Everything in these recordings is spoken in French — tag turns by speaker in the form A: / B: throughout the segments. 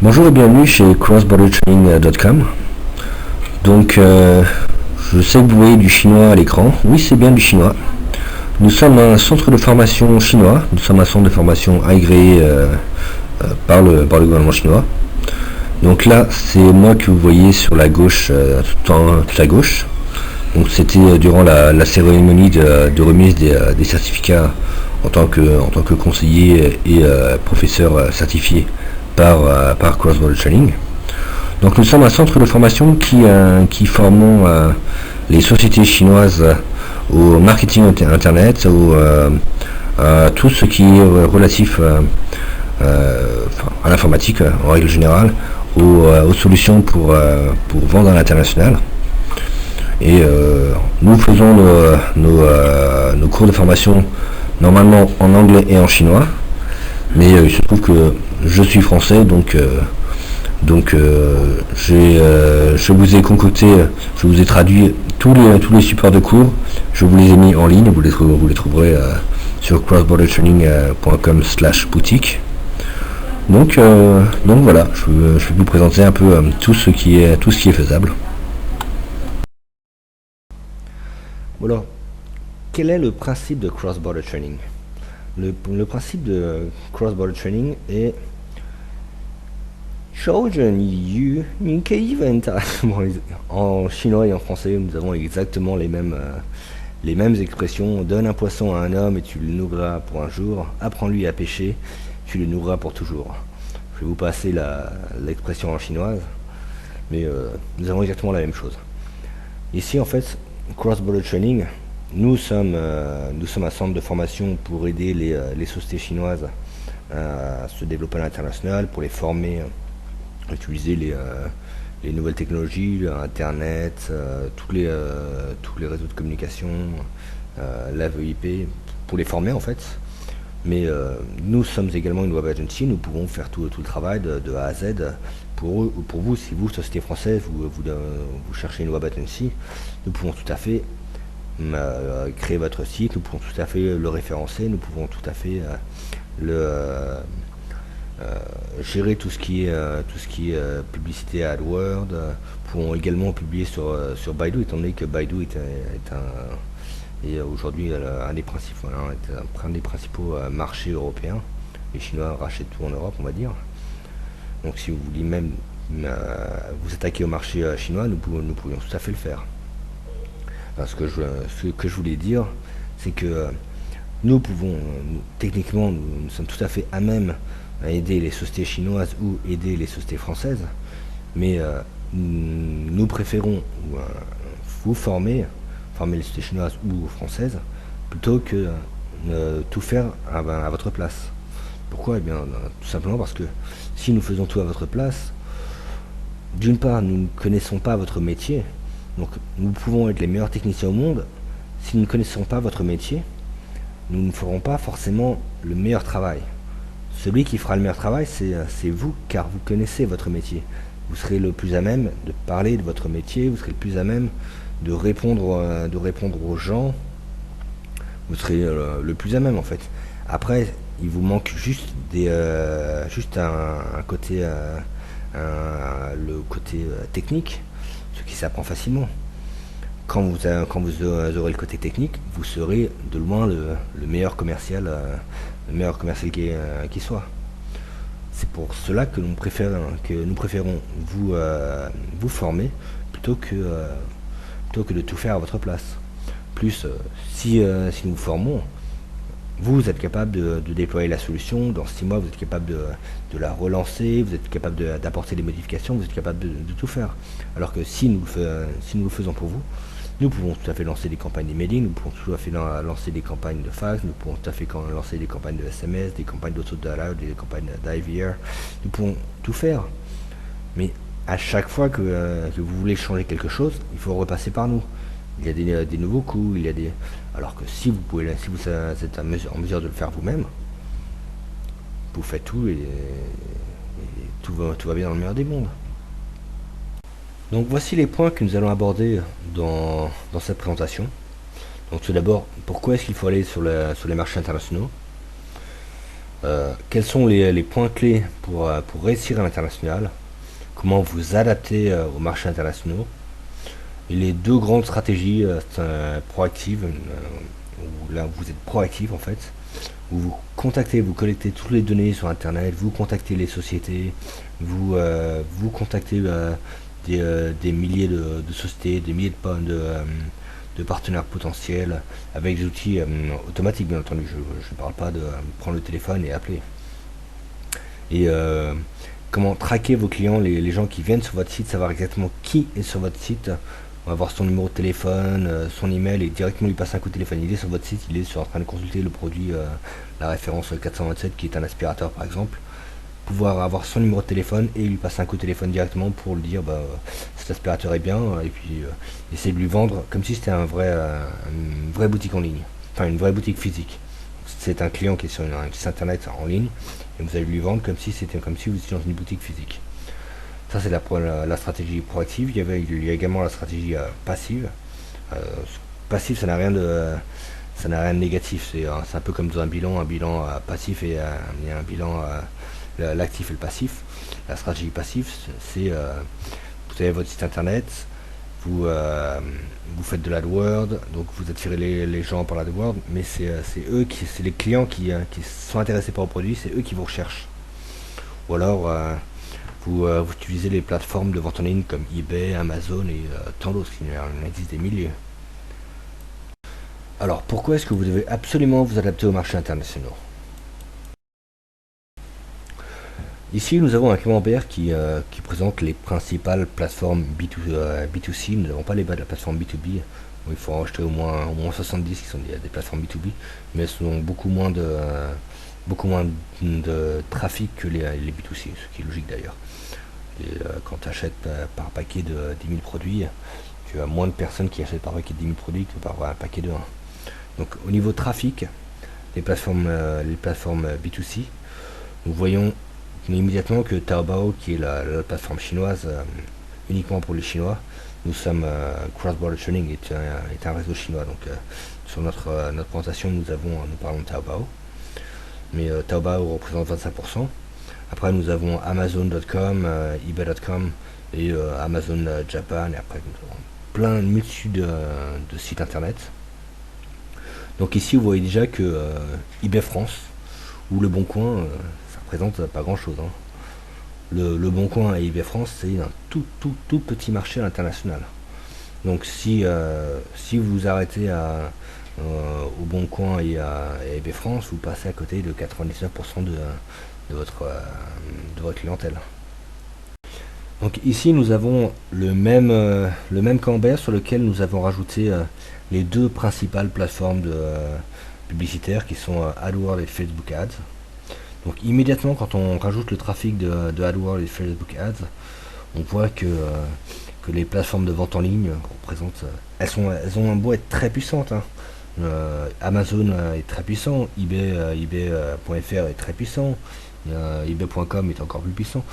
A: Bonjour et bienvenue chez crossbordertraining.com. Donc, je sais que vous voyez du chinois à l'écran. Oui, c'est bien du chinois. Nous sommes un centre de formation chinois. Nous sommes un centre de formation agréé par le gouvernement chinois. Donc là, c'est moi que vous voyez sur la gauche, toute la gauche. Donc c'était durant la cérémonie de remise des certificats en tant que conseiller et professeur certifié par Cross Border Training. Donc nous sommes un centre de formation qui formons les sociétés chinoises au marketing internet, à tout ce qui est relatif à l'informatique en règle générale, aux solutions pour vendre à l'international. Et nous faisons nos cours de formation normalement en anglais et en chinois, mais il se trouve que je suis français, donc je vous ai concocté, je vous ai traduit tous les supports de cours, je vous les ai mis en ligne, vous les trouverez sur crossbordertraining.com/boutique. Donc voilà, je vais vous présenter un peu tout ce qui est faisable.
B: Alors, quel est le principe de cross-border training? Le principe de cross-border training est en chinois et en français, nous avons exactement les mêmes expressions. Donne un poisson à un homme et tu le nourriras pour un jour. Apprends-lui à pêcher, tu le nourriras pour toujours. Je vais vous passer l'expression en chinoise, mais nous avons exactement la même chose. Ici, en fait, cross-border training, nous sommes un centre de formation pour aider les sociétés chinoises à se développer à l'international, pour les former à utiliser les nouvelles technologies, Internet, tous les réseaux de communication, la VoIP, pour les former en fait. Mais nous sommes également une web agency, nous pouvons faire tout le travail de A à Z. Pour vous, si vous, société française, vous cherchez une web agency, nous pouvons tout à fait créer votre site, nous pouvons tout à fait le référencer, nous pouvons tout à fait gérer tout ce qui est publicité AdWords. Nous pouvons également publier sur Baidu, étant donné que Baidu est aujourd'hui un des principaux marchés européens. Les Chinois rachètent tout en Europe, on va dire. Donc si vous voulez même vous attaquer au marché chinois, nous pourrions tout à fait le faire. Alors, ce que je voulais dire, c'est que nous pouvons, techniquement, nous sommes tout à fait à même à aider les sociétés chinoises ou aider les sociétés françaises, mais nous préférons vous former les sociétés chinoises ou françaises, plutôt que tout faire à votre place. Pourquoi? Eh bien, tout simplement parce que si nous faisons tout à votre place, d'une part, nous ne connaissons pas votre métier, donc nous pouvons être les meilleurs techniciens au monde. Si nous ne connaissons pas votre métier, nous ne ferons pas forcément le meilleur travail. Celui qui fera le meilleur travail, c'est vous, car vous connaissez votre métier. Vous serez le plus à même de parler de votre métier, vous serez le plus à même de répondre aux gens, vous serez le plus à même en fait. Après, il vous manque juste un côté, le côté technique, ce qui s'apprend facilement. Quand vous aurez le côté technique, vous serez de loin le meilleur commercial, qui soit. C'est pour cela que nous préférons vous former plutôt que de tout faire à votre place. Plus, si nous vous formons, vous êtes capable de déployer la solution. Dans 6 mois, vous êtes capable de la relancer, vous êtes capable d'apporter des modifications, vous êtes capable de tout faire. Alors que si nous le faisons pour vous, nous pouvons tout à fait lancer des campagnes d'emailing, nous pouvons tout à fait lancer des campagnes de fax, nous pouvons tout à fait lancer des campagnes de SMS, des campagnes d'autodialogue, des campagnes d'IVR. Nous pouvons tout faire. Mais à chaque fois que vous voulez changer quelque chose, il faut repasser par nous. Il y a des nouveaux coûts, alors que si vous êtes en mesure de le faire vous-même, vous faites tout et tout va bien dans le meilleur des mondes. Donc voici les points que nous allons aborder dans cette présentation. Donc tout d'abord, pourquoi est-ce qu'il faut aller sur les marchés internationaux? Quels sont les points clés pour réussir à l'international, comment vous adapter aux marchés internationaux, et les deux grandes stratégies proactives, où là vous êtes proactif en fait, où vous contactez, vous collectez toutes les données sur internet, vous contactez les sociétés, vous contactez des milliers de sociétés, des milliers de partenaires potentiels avec des outils automatiques bien entendu. Je ne parle pas de prendre le téléphone et appeler. Et comment traquer vos clients, les gens qui viennent sur votre site, savoir exactement qui est sur votre site. On va voir son numéro de téléphone, son email et directement lui passer un coup de téléphone. Il est sur votre site, il est en train de consulter le produit, la référence 427 qui est un aspirateur par exemple. Pouvoir avoir son numéro de téléphone et lui passer un coup de téléphone directement pour lui dire cet aspirateur est bien, et puis essayer de lui vendre comme si c'était une vraie boutique en ligne, enfin une vraie boutique physique. C'est un client qui est sur un site internet en ligne et vous allez lui vendre comme si vous étiez dans une boutique physique. Ça c'est la stratégie proactive. Il y a également la stratégie passive. Euh, Passive, ça n'a rien de négatif. C'est un peu comme dans un bilan passif et un bilan l'actif et le passif. La stratégie passive, c'est vous avez votre site internet, vous faites de l'AdWords, donc vous attirez les gens par l'AdWords, mais c'est les clients qui sont intéressés par vos produits, c'est eux qui vous recherchent. Ou alors vous utilisez les plateformes de vente en ligne comme eBay, Amazon et tant d'autres, il en existe des milliers. Alors pourquoi est-ce que vous devez absolument vous adapter aux marchés internationaux? Ici, nous avons un camembert qui présente les principales plateformes B2C. Nous n'avons pas les bas de la plateforme B2B, où il faut en acheter au moins 70 qui sont des plateformes B2B, mais elles ont beaucoup moins de trafic que les B2C, ce qui est logique d'ailleurs. Quand tu achètes par paquet de 10 000 produits, tu as moins de personnes qui achètent par paquet de 10 000 produits que par un paquet de 1. Donc au niveau trafic, les plateformes B2C, nous voyons immédiatement que Taobao, qui est la plateforme chinoise uniquement pour les Chinois, nous sommes Cross Border Trading est un réseau chinois. Donc sur notre présentation, nous parlons de Taobao, mais Taobao représente 25%. Après nous avons Amazon.com, eBay.com et Amazon Japan, et après nous avons plein de multitudes de sites internet. Donc ici vous voyez déjà que eBay France ou Le Bon Coin, ça représente pas grand chose. Hein. Le Bon Coin et eBay France, c'est un tout petit marché à l'international. Donc si vous vous arrêtez au Bon Coin et à eBay France, vous passez à côté de 99% de votre clientèle. Donc ici nous avons le même camembert sur lequel nous avons rajouté les deux principales plateformes publicitaires qui sont AdWords et Facebook Ads. Donc immédiatement quand on rajoute le trafic de AdWords et Facebook Ads, on voit que les plateformes de vente en ligne représentent, elles ont un beau être très puissantes. Hein. Amazon est très puissant, eBay.fr est très puissant, eBay.com est encore plus puissant.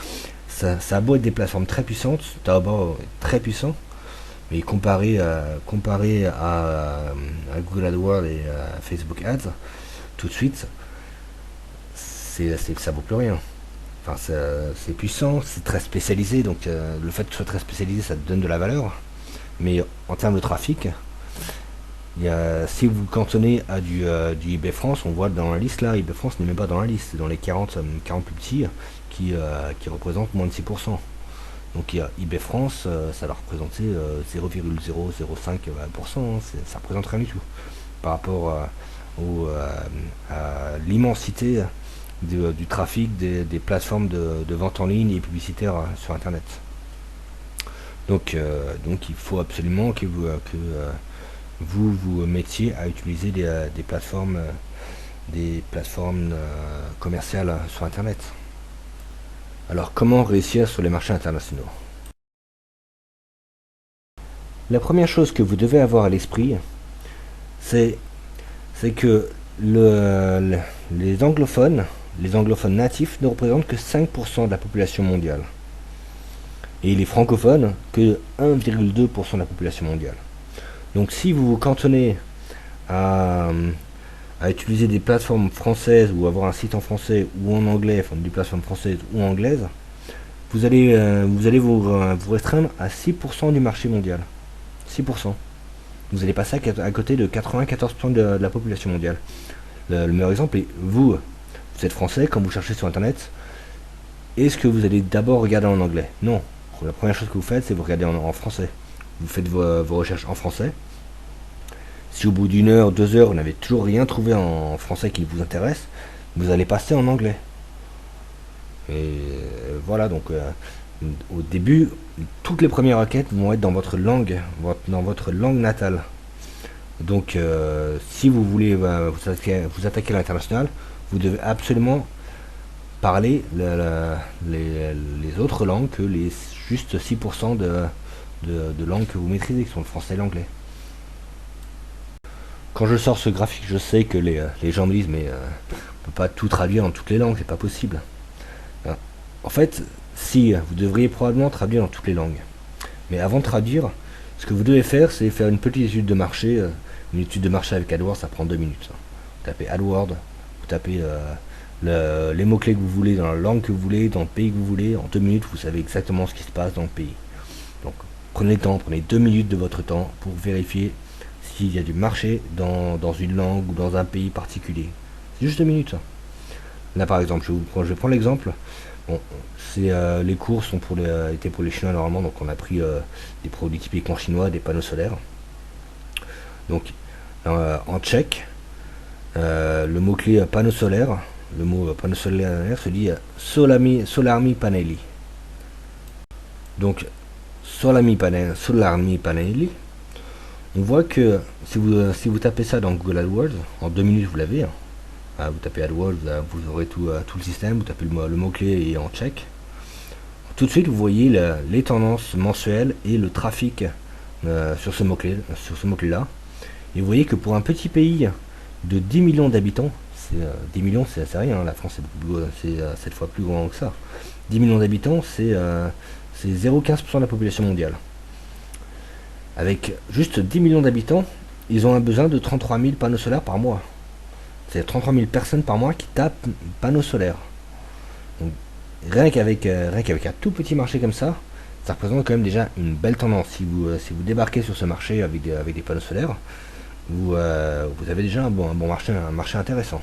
B: Ça a beau être des plateformes très puissantes, Taobao est très puissant, mais comparé à Google AdWords et à Facebook Ads, tout de suite, ça vaut plus rien. Enfin, c'est puissant, c'est très spécialisé, donc le fait que ce soit très spécialisé, ça te donne de la valeur. Mais en termes de trafic, si vous cantonnez à du eBay France, on voit dans la liste là, eBay France n'est même pas dans la liste, c'est dans les 40 plus petits qui représentent moins de 6%. Donc eBay France, ça va représenter 0,005%, ça représente rien du tout par rapport à l'immensité du trafic des plateformes de vente en ligne et publicitaires sur internet. Donc il faut absolument que vous mettiez à utiliser des plateformes commerciales sur internet. Alors comment réussir sur les marchés internationaux? La première chose que vous devez avoir à l'esprit, c'est que les anglophones natifs ne représentent que 5% de la population mondiale. Et les francophones que 1,2% de la population mondiale. Donc si vous vous cantonnez à à utiliser des plateformes françaises ou avoir un site en français ou en anglais, enfin des plateformes françaises ou anglaises, vous allez vous restreindre à 6% du marché mondial. 6%. Vous allez passer à côté de 94% de la population mondiale. Le meilleur exemple est vous êtes français, quand vous cherchez sur internet, est-ce que vous allez d'abord regarder en anglais? Non. La première chose que vous faites, c'est vous regardez en français. Vous faites vos recherches en français. Si au bout d'une heure, 2 heures, vous n'avez toujours rien trouvé en français qui vous intéresse, vous allez passer en anglais. Et voilà, donc au début, toutes les premières requêtes vont être dans votre langue natale. Donc si vous voulez vous attaquer à l'international, vous devez absolument parler les autres langues que les juste 6% de langues que vous maîtrisez, qui sont le français et l'anglais. Quand je sors ce graphique, je sais que les gens me disent mais on peut pas tout traduire dans toutes les langues, c'est pas possible. En fait, si, vous devriez probablement traduire dans toutes les langues. Mais avant de traduire, ce que vous devez faire, c'est faire une petite étude de marché. Une étude de marché avec AdWords, ça prend 2 minutes. Vous tapez AdWords, vous tapez les mots-clés que vous voulez, dans la langue que vous voulez, dans le pays que vous voulez. En 2 minutes, vous savez exactement ce qui se passe dans le pays. Donc, prenez le temps, prenez 2 minutes de votre temps pour vérifier s'il y a du marché dans une langue ou dans un pays particulier. C'est juste 2 minutes. Là, par exemple, je vais prendre l'exemple. Bon, les cours sont étaient pour les Chinois normalement, donc on a pris des produits typiquement chinois, des panneaux solaires. Donc en tchèque, le mot-clé panneau solaire, le mot panneau solaire se dit solarmi paneli. Donc solarmi paneli, on voit que si vous tapez ça dans Google AdWords, en 2 minutes vous l'avez. Vous tapez AdWords, vous aurez tout le système, vous tapez le mot-clé et en tchèque. Tout de suite, vous voyez les tendances mensuelles et le trafic sur ce mot-clé-là. Et vous voyez que pour un petit pays de 10 millions d'habitants, 10 millions c'est rien, la France c'est 7 fois plus grand que ça. 10 millions d'habitants, c'est 0,15% de la population mondiale. Avec juste 10 millions d'habitants, ils ont un besoin de 33 000 panneaux solaires par mois. C'est 33 000 personnes par mois qui tapent panneaux solaires. Donc, rien qu'avec un tout petit marché comme ça représente quand même déjà une belle tendance. Si vous débarquez sur ce marché avec des panneaux solaires, vous avez déjà un bon marché, un marché intéressant.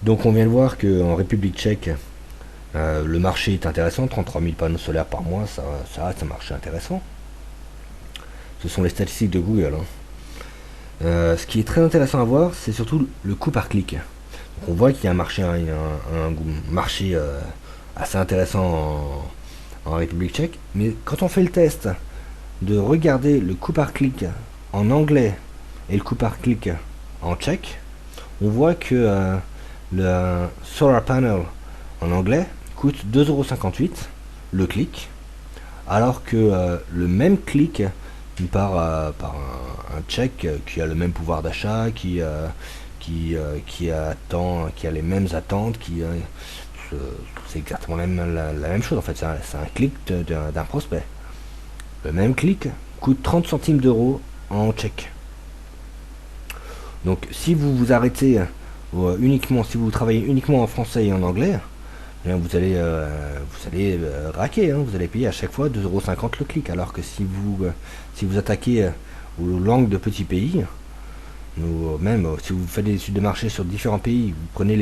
B: Donc on vient de voir qu'en République tchèque, le marché est intéressant, 33 000 panneaux solaires par mois, ça reste un marché intéressant. Ce sont les statistiques de Google. Ce qui est très intéressant à voir, c'est surtout le coût par clic. Donc on voit qu'il y a un marché assez intéressant en République tchèque, mais quand on fait le test de regarder le coût par clic en anglais et le coût par clic en tchèque, on voit que le solar panel en anglais coûte 2,58€ le clic, alors que le même clic par un tchèque qui a le même pouvoir d'achat, qui a les mêmes attentes, c'est exactement la même chose en fait, c'est un clic d'un prospect. Le même clic coûte 30 centimes d'euros en tchèque. Donc si vous vous arrêtez si vous travaillez uniquement en français et en anglais, vous allez raquer, vous allez payer à chaque fois 2,50€ le clic, alors que si vous attaquez aux langues de petits pays, ou même si vous faites des études de marché sur différents pays, vous prenez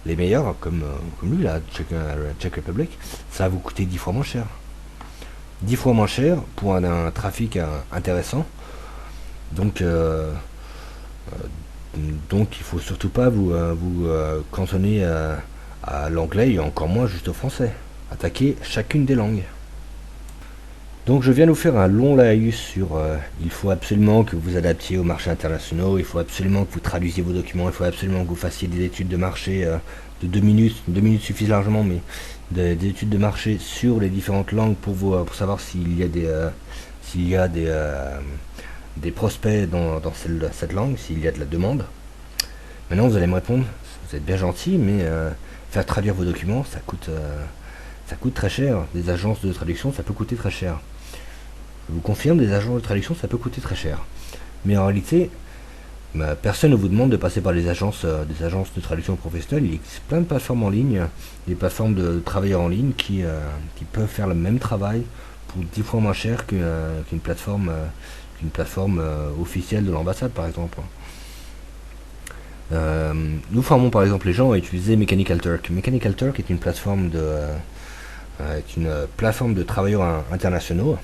B: les meilleurs, comme lui, la Czech Republic, ça va vous coûter 10 fois moins cher. 10 fois moins cher pour un trafic intéressant. Donc il faut surtout pas vous cantonner à l'anglais et encore moins juste au français. Attaquez chacune des langues. Donc je viens de vous faire un long laïus sur il faut absolument que vous adaptiez aux marchés internationaux, il faut absolument que vous traduisiez vos documents, il faut absolument que vous fassiez des études de marché de 2 minutes suffisent largement, mais des études de marché sur les différentes langues pour savoir s'il y a des prospects dans cette langue, s'il y a de la demande. Maintenant vous allez me répondre, vous êtes bien gentil, mais faire traduire vos documents, ça coûte très cher. Des agences de traduction, ça peut coûter très cher. Je vous confirme, des agences de traduction, ça peut coûter très cher. Mais en réalité, personne ne vous demande de passer par des agences de traduction professionnelles. Il existe plein de plateformes en ligne, des plateformes de travailleurs en ligne qui peuvent faire le même travail pour 10 fois moins cher qu'une plateforme officielle de l'ambassade, par exemple. Nous formons par exemple les gens à utiliser Mechanical Turk. Mechanical Turk est une plateforme de travailleurs internationaux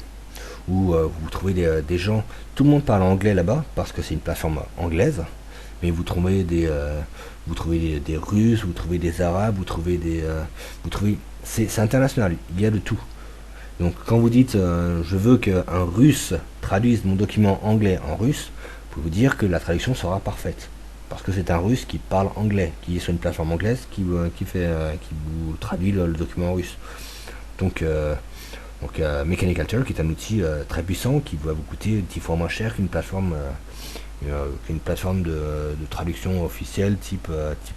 B: où vous trouvez des gens, tout le monde parle anglais là-bas parce que c'est une plateforme anglaise, mais vous trouvez des Russes, vous trouvez des Arabes, c'est international, il y a de tout. Donc quand vous dites je veux qu'un Russe traduise mon document anglais en russe, vous pouvez vous dire que la traduction sera parfaite. Parce que c'est un Russe qui parle anglais, qui est sur une plateforme anglaise, qui vous traduit le document russe. Donc Mechanical Turk est un outil très puissant qui va vous coûter 10 fois moins cher qu'une plateforme de traduction officielle type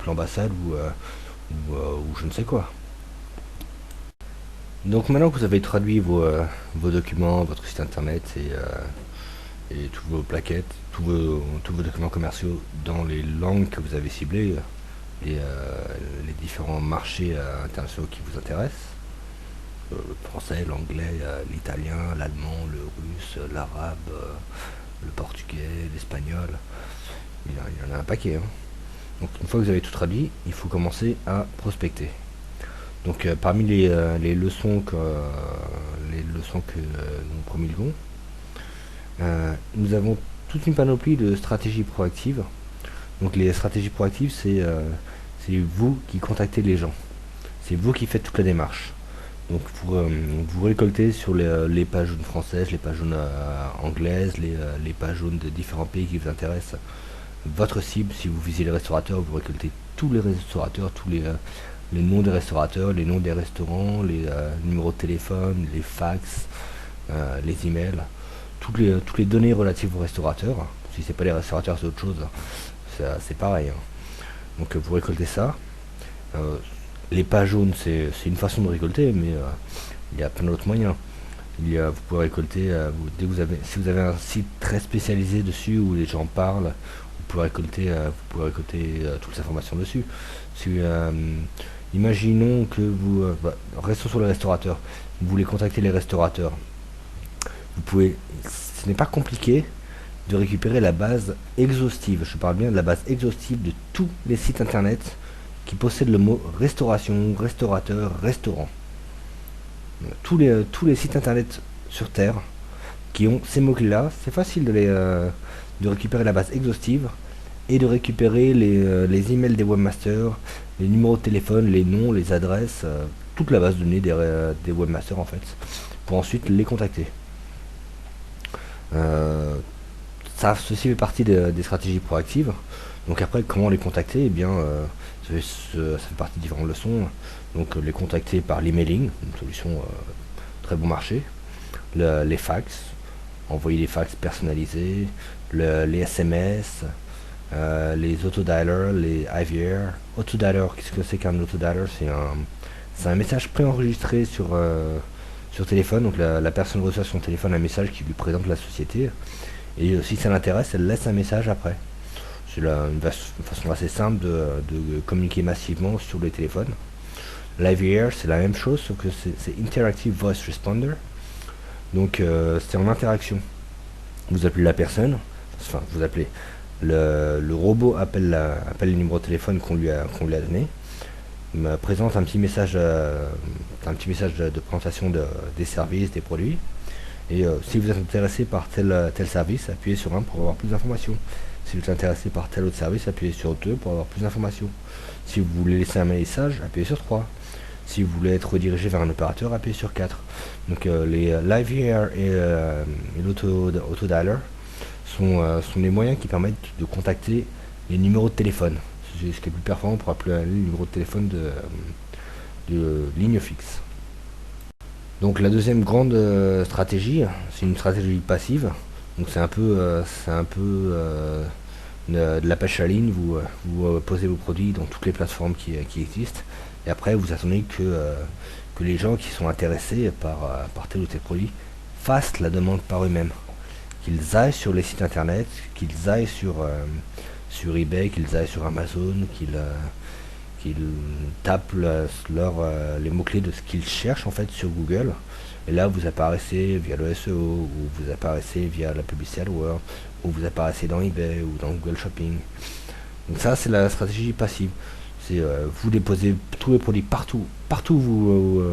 B: l'ambassade ou je ne sais quoi. Donc maintenant que vous avez traduit vos documents, votre site internet et toutes vos plaquettes, tous vos documents commerciaux dans les langues que vous avez ciblées, les différents marchés internationaux qui vous intéressent, le français, l'anglais, l'italien, l'allemand, le russe, l'arabe, le portugais, l'espagnol, il y en a un paquet. Hein. Donc une fois que vous avez tout traduit, il faut commencer à prospecter. Donc parmi les leçons que nous promulguons, nous avons toute une panoplie de stratégies proactives. Donc les stratégies proactives, c'est vous qui contactez les gens. C'est vous qui faites toute la démarche. Donc vous récoltez sur les pages jaunes françaises, les pages jaunes anglaises, les pages jaunes de différents pays qui vous intéressent. Votre cible, si vous visez les restaurateurs, vous récoltez tous les restaurateurs, tous les noms des restaurateurs, les noms des restaurants, les numéros de téléphone, les fax, les emails, toutes les données relatives aux restaurateurs. Si c'est pas les restaurateurs, c'est autre chose. C'est pareil. Hein. Donc vous récoltez ça. Les pages jaunes, c'est une façon de récolter, mais il y a plein d'autres moyens. Vous pouvez récolter, si vous avez un site très spécialisé dessus où les gens parlent, vous pouvez récolter toutes les informations dessus. Imaginons que restons sur les restaurateurs. Vous voulez contacter les restaurateurs. Ce n'est pas compliqué de récupérer la base exhaustive. Je parle bien de la base exhaustive de tous les sites internet qui possèdent le mot restauration, restaurateur, restaurant. Tous les sites internet sur Terre qui ont ces mots-clés-là, c'est facile de récupérer la base exhaustive et de récupérer les emails des webmasters, les numéros de téléphone, les noms, les adresses, toute la base de données des webmasters en fait, pour ensuite les contacter. Ceci fait partie des stratégies proactives. Donc après, comment les contacter? Eh bien, ça fait partie de différentes leçons. Donc les contacter par l'emailing, une solution très bon marché. Les fax, envoyer des fax personnalisés, les SMS, les autodialers, les IVR. Autodialer, qu'est-ce que c'est qu'un autodialer? C'est un message préenregistré sur téléphone. Donc la personne reçoit sur son téléphone un message qui lui présente la société. Et si ça l'intéresse, elle laisse un message après. C'est une façon assez simple de communiquer massivement sur les téléphones. L'IVR, c'est la même chose, sauf que c'est Interactive Voice Responder. Donc c'est en interaction. Vous appelez la personne, enfin vous appelez le robot appelle le numéro de téléphone qu'on lui a donné, me présente un petit message de présentation des services, des produits. Et si vous êtes intéressé par tel service, appuyez sur 1 pour avoir plus d'informations. Si vous êtes intéressé par tel autre service, appuyez sur 2 pour avoir plus d'informations. Si vous voulez laisser un message, appuyez sur 3. Si vous voulez être redirigé vers un opérateur, appuyez sur 4. Donc les Live Here et l'Auto-Dialer sont les moyens qui permettent de contacter les numéros de téléphone. C'est ce qui est plus performant pour appeler un numéro de téléphone de ligne fixe. Donc la deuxième grande stratégie, c'est une stratégie passive. Donc c'est un peu de la pêche à la ligne. Vous posez vos produits dans toutes les plateformes qui existent. Et après, vous attendez que les gens qui sont intéressés par tel ou tel produit fassent la demande par eux-mêmes. Qu'ils aillent sur les sites internet, qu'ils aillent sur eBay, qu'ils aillent sur Amazon, qu'ils tapent les mots-clés de ce qu'ils cherchent en fait sur Google. Et là, vous apparaissez via le SEO, ou vous apparaissez via la publicité AdWords, ou vous apparaissez dans eBay ou dans Google Shopping. Donc ça, c'est la stratégie passive. C'est vous déposez tous les produits partout où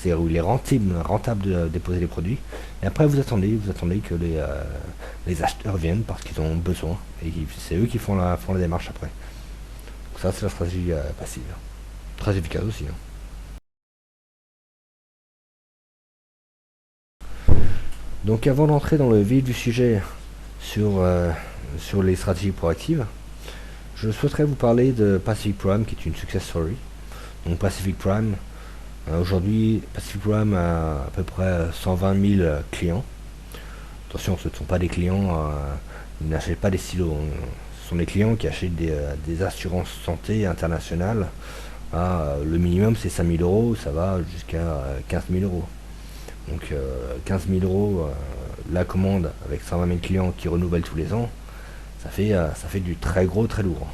B: il est rentable de déposer les produits. Et après, vous attendez que les acheteurs viennent parce qu'ils ont besoin. Et c'est eux qui font la démarche après. Donc ça, c'est la stratégie passive. Très efficace aussi. Donc avant d'entrer dans le vif du sujet sur les stratégies proactives, je souhaiterais vous parler de Pacific Prime, qui est une success story. Donc Pacific Prime, aujourd'hui, Pacific Prime a à peu près 120 000 clients. Attention, ce ne sont pas des clients, ils n'achètent pas des silos. Ce sont des clients qui achètent des assurances santé internationales. Le minimum, c'est 5 000 euros, ça va jusqu'à 15 000 euros. Donc 15 000 euros, la commande avec 120 000 clients qui renouvellent tous les ans, ça fait du très gros, très lourd.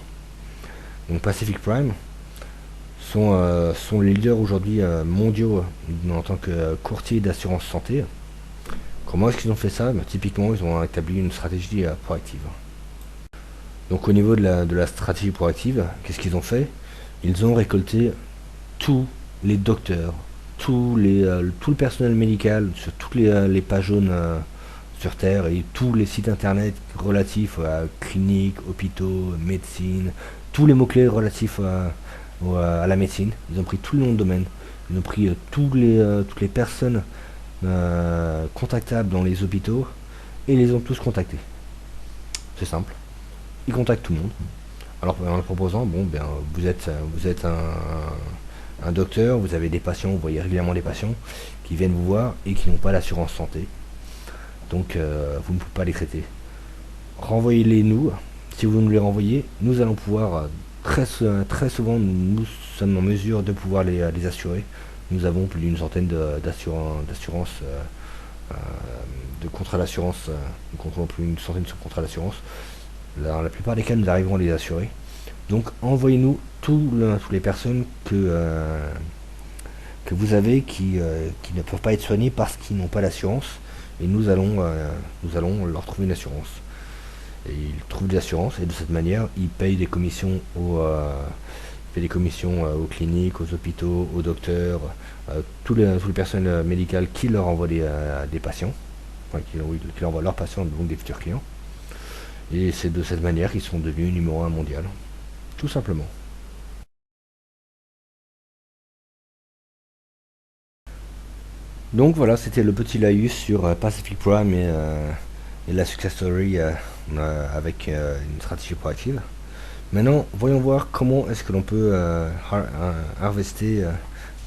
B: Donc Pacific Prime sont les leaders aujourd'hui mondiaux en tant que courtier d'assurance santé. Comment est-ce qu'ils ont fait ça? Typiquement, ils ont établi une stratégie proactive. Donc au niveau de la stratégie proactive, qu'est-ce qu'ils ont fait? Ils ont récolté tous les docteurs, tout le personnel médical sur toutes les pages jaunes sur Terre, et tous les sites internet relatifs à cliniques, hôpitaux, médecine, tous les mots-clés relatifs à la médecine. Ils ont pris tout le nom de domaine, ils ont pris toutes les personnes contactables dans les hôpitaux et ils les ont tous contactés. C'est simple, ils contactent tout le monde. Alors en leur proposant, vous êtes un docteur, vous avez des patients, vous voyez régulièrement des patients qui viennent vous voir et qui n'ont pas d'assurance santé. Donc vous ne pouvez pas les traiter. Renvoyez-les nous. Si vous nous les renvoyez, nous allons pouvoir très souvent, nous sommes en mesure de pouvoir les assurer. Nous avons plus d'une centaine d'assurances, de contrats d'assurance, nous contrôlons plus d'une centaine de contrats d'assurance. Dans la plupart des cas, nous arriverons à les assurer. Donc envoyez-nous toutes les personnes que vous avez qui ne peuvent pas être soignées parce qu'ils n'ont pas d'assurance, et nous allons leur trouver une assurance. Et ils trouvent des assurances, et de cette manière ils payent des commissions aux cliniques, aux hôpitaux, aux docteurs, tous les personnels médicaux qui leur envoient des patients, qui leur envoient leurs patients, donc des futurs clients. Et c'est de cette manière qu'ils sont devenus numéro 1 mondial, tout simplement. Donc voilà, c'était le petit laïus sur Pacific Prime et la success story avec une stratégie proactive. Maintenant, voyons voir comment est-ce que l'on peut harvester,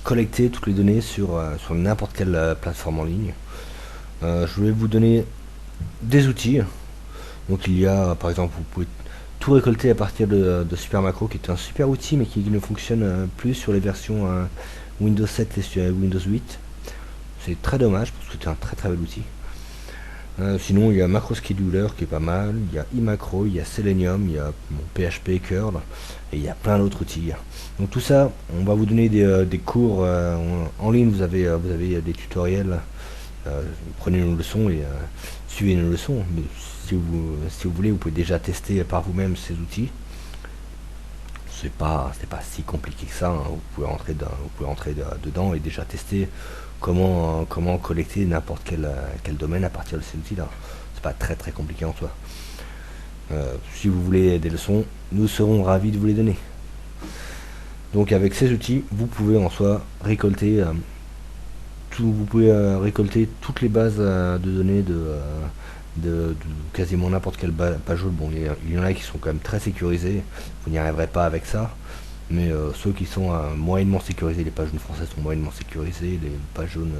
B: collecter toutes les données sur n'importe quelle plateforme en ligne. Je vais vous donner des outils. Donc il y a, par exemple, vous pouvez tout récolter à partir de Supermacro, qui est un super outil, mais qui ne fonctionne plus sur les versions Windows 7 et sur Windows 8. C'est très dommage, parce que c'est un très très bel outil. Sinon, il y a MacroScheduler qui est pas mal, il y a iMacro, il y a Selenium, il y a PHP, Curl, et il y a plein d'autres outils. Donc tout ça, on va vous donner des cours en ligne, vous avez des tutoriels, prenez nos leçons et suivez nos leçons. Mais si vous voulez, vous pouvez déjà tester par vous-même ces outils. C'est pas si compliqué que ça, hein. Vous pouvez rentrer dedans et déjà tester comment collecter n'importe quel domaine à partir de ces outils là. C'est pas très très compliqué en soi. Si vous voulez des leçons, nous serons ravis de vous les donner. Donc avec ces outils, vous pouvez en soi récolter récolter toutes les bases de données de quasiment n'importe quelle page web. Bon, il y en a qui sont quand même très sécurisés, vous n'y arriverez pas avec ça, mais ceux qui sont moyennement sécurisés, les pages jaunes françaises sont moyennement sécurisées, les pages jaunes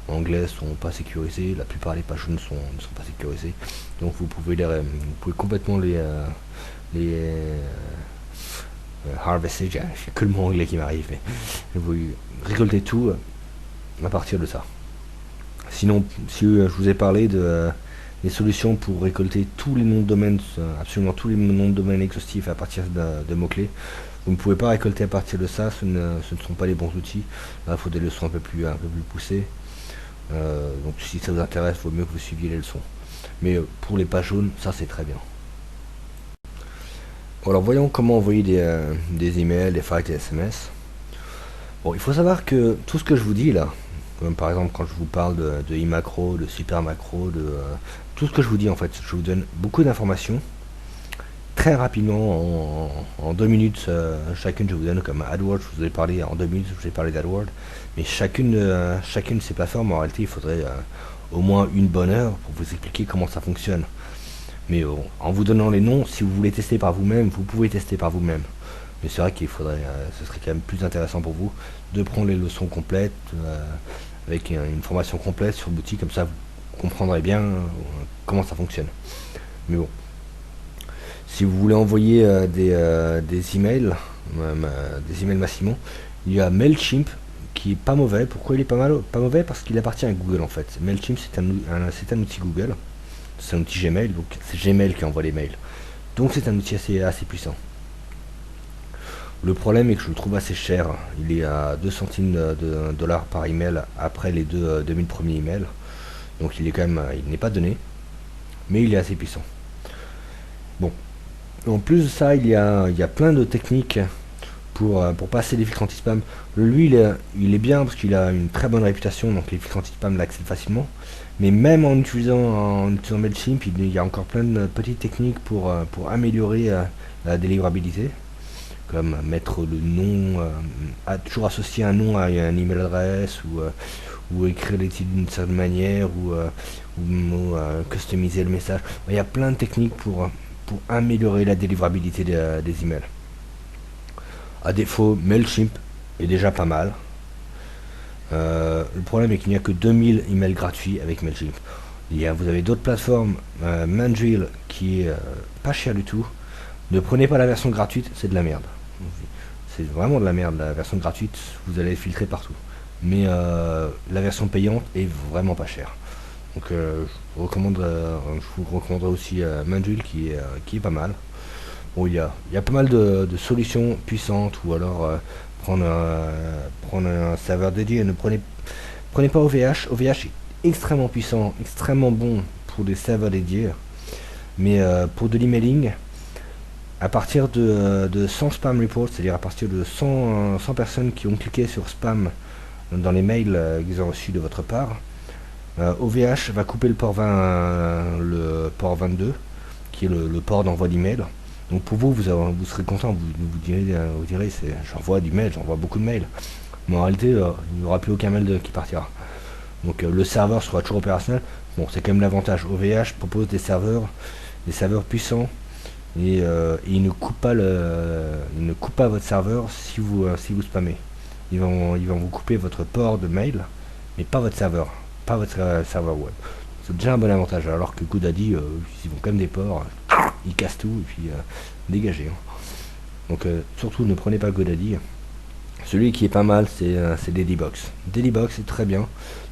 B: anglaises sont pas sécurisées, la plupart des pages jaunes ne sont pas sécurisées, donc vous pouvez complètement les harvester, j'ai que le mot anglais qui m'arrive, mais vous récoltez tout à partir de ça. Sinon, si je vous ai parlé des solutions pour récolter tous les noms de domaine, absolument tous les noms de domaine exhaustifs à partir de mots-clés, vous ne pouvez pas récolter à partir de ça, ce ne sont pas les bons outils. Là, il faut des leçons un peu plus poussées. Donc si ça vous intéresse, il vaut mieux que vous suiviez les leçons. Mais pour les pages jaunes, ça c'est très bien. Alors voyons comment envoyer des emails, des fax, des SMS. Bon, il faut savoir que tout ce que je vous dis là, comme par exemple quand je vous parle de e-macro, de super macro, tout ce que je vous dis en fait, je vous donne beaucoup d'informations très rapidement en 2 minutes chacune. Je vous donne comme AdWords, je vous ai parlé en 2 minutes, je vous ai parlé d'AdWords, mais chacune de ces plateformes, en réalité il faudrait au moins une bonne heure pour vous expliquer comment ça fonctionne. Mais en vous donnant les noms, si vous voulez tester par vous-même, vous pouvez tester par vous-même. Mais c'est vrai qu'il faudrait, ce serait quand même plus intéressant pour vous de prendre les leçons complètes, avec une formation complète sur l'outil, comme ça vous comprendrez bien comment ça fonctionne. Mais bon, si vous voulez envoyer des emails massivement, il y a Mailchimp qui est pas mauvais. Pourquoi il est pas mauvais? Parce qu'il appartient à Google en fait. Mailchimp c'est un outil Google, c'est un outil Gmail, donc c'est Gmail qui envoie les mails. Donc c'est un outil assez puissant. Le problème est que je le trouve assez cher. Il est à 2 centimes de dollars par email après les 2000 premiers emails. Donc il n'est pas donné, mais il est assez puissant. Bon, en plus de ça, il y a plein de techniques pour passer les filtres anti-spam. Lui, il est bien parce qu'il a une très bonne réputation, donc les filtres anti-spam l'accèdent facilement. Mais même en utilisant Mailchimp, il y a encore plein de petites techniques pour améliorer la délivrabilité, comme mettre le nom, toujours associer un nom à une email adresse, ou écrire les titres d'une certaine manière, ou customiser le message. Il y a plein de techniques pour améliorer la délivrabilité des emails. À défaut, Mailchimp est déjà pas mal. Le problème est qu'il n'y a que 2000 emails gratuits avec Mailchimp. Vous avez d'autres plateformes, Mandrill qui est pas cher du tout. Ne prenez pas la version gratuite, c'est de la merde. C'est vraiment de la merde. La version gratuite, vous allez filtrer partout. Mais la version payante est vraiment pas chère. Donc je vous recommanderais aussi Mandrill qui est pas mal. Bon, il y a pas mal de solutions puissantes, ou alors prendre un serveur dédié. Ne prenez pas OVH. OVH est extrêmement puissant, extrêmement bon pour des serveurs dédiés, mais pour de l'emailing, à partir de 100 spam reports, c'est-à-dire à partir de 100 personnes qui ont cliqué sur spam dans les mails qu'ils ont reçus de votre part, OVH va couper le port 22, qui est le port d'envoi d'email. Donc pour vous, vous serez content, vous direz j'envoie du mail, j'envoie beaucoup de mails. Mais en réalité, il n'y aura plus aucun mail qui partira. Donc le serveur sera toujours opérationnel. Bon, c'est quand même l'avantage. OVH propose des serveurs puissants, et il ne coupe pas votre serveur si vous spammez. Ils vont vous couper votre port de mail, mais pas votre serveur web. C'est déjà un bon avantage, alors que GoDaddy, ils vont quand même des ports, ils cassent tout, et puis dégagez. Donc surtout ne prenez pas GoDaddy. Celui qui est pas mal, c'est Dailybox. Dailybox est très bien.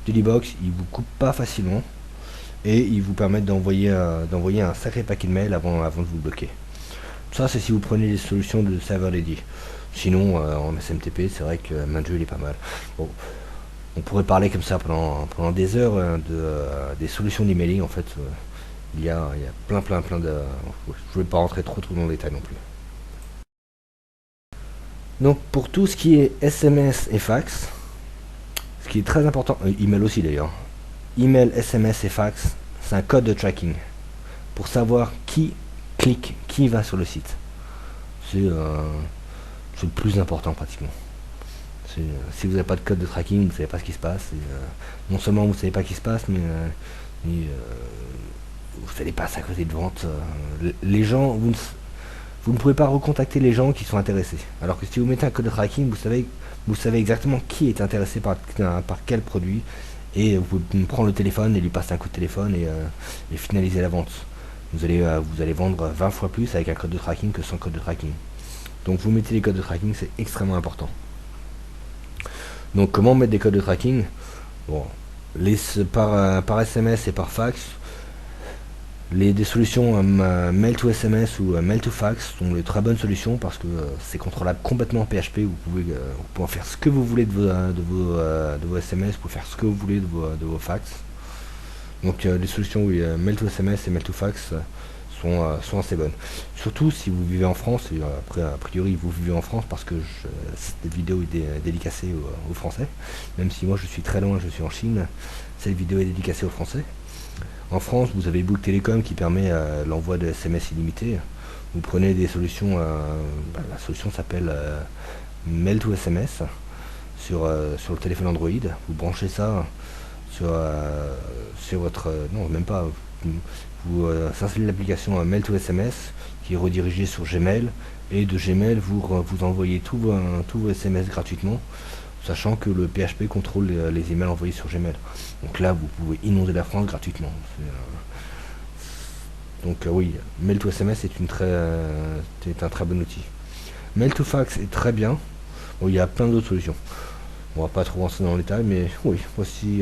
B: Dailybox, il vous coupe pas facilement, et il vous permet d'envoyer un sacré paquet de mails avant de vous bloquer. Ça, c'est si vous prenez les solutions de serveur dédié. Sinon, en SMTP, c'est vrai que Mandrill est pas mal. Bon, on pourrait parler comme ça pendant des heures des solutions d'emailing. En fait, il y a plein de... Je ne vais pas rentrer trop dans le détail non plus. Donc pour tout ce qui est SMS et fax, ce qui est très important, email aussi d'ailleurs, email, SMS et fax, c'est un code de tracking pour savoir qui clique, qui va sur le site. C'est le plus important pratiquement. Si vous n'avez pas de code de tracking, vous ne savez pas ce qui se passe. Non seulement vous ne savez pas ce qui se passe, mais vous n'allez pas à côté de vente. Les gens, vous ne pouvez pas recontacter les gens qui sont intéressés. Alors que si vous mettez un code de tracking, vous savez exactement qui est intéressé par quel produit, et vous pouvez prendre le téléphone et lui passer un coup de téléphone et finaliser la vente. Vous allez vendre 20 fois plus avec un code de tracking que sans code de tracking. Donc vous mettez les codes de tracking, c'est extrêmement important. Donc comment mettre des codes de tracking? Bon, par SMS et par fax. Des solutions mail to SMS ou mail to fax sont de très bonnes solutions parce que c'est contrôlable complètement en PHP. Vous pouvez en faire ce que vous voulez de vos SMS, vous pouvez faire ce que vous voulez de vos fax. Donc les solutions mail to SMS et mail to fax sont assez bonnes. Surtout si vous vivez en France, et après a priori vous vivez en France parce que cette vidéo est dédicacée aux Français, même si moi je suis très loin, je suis en Chine, cette vidéo est dédicacée aux Français. En France, vous avez Bouygues Télécom qui permet l'envoi de SMS illimité. Vous prenez des solutions, la solution s'appelle Mail to SMS sur le téléphone Android. Vous branchez ça sur votre... non, même pas. Vous installez l'application Mail to SMS qui est redirigée sur Gmail, et de Gmail vous envoyez tous vos SMS gratuitement, sachant que le PHP contrôle les emails envoyés sur Gmail. Donc là, vous pouvez inonder la France gratuitement. Donc oui, Mail to SMS est un très bon outil. Mail to Fax est très bien. Bon, il y a plein d'autres solutions. On va pas trop rentrer dans le détail, mais oui, voici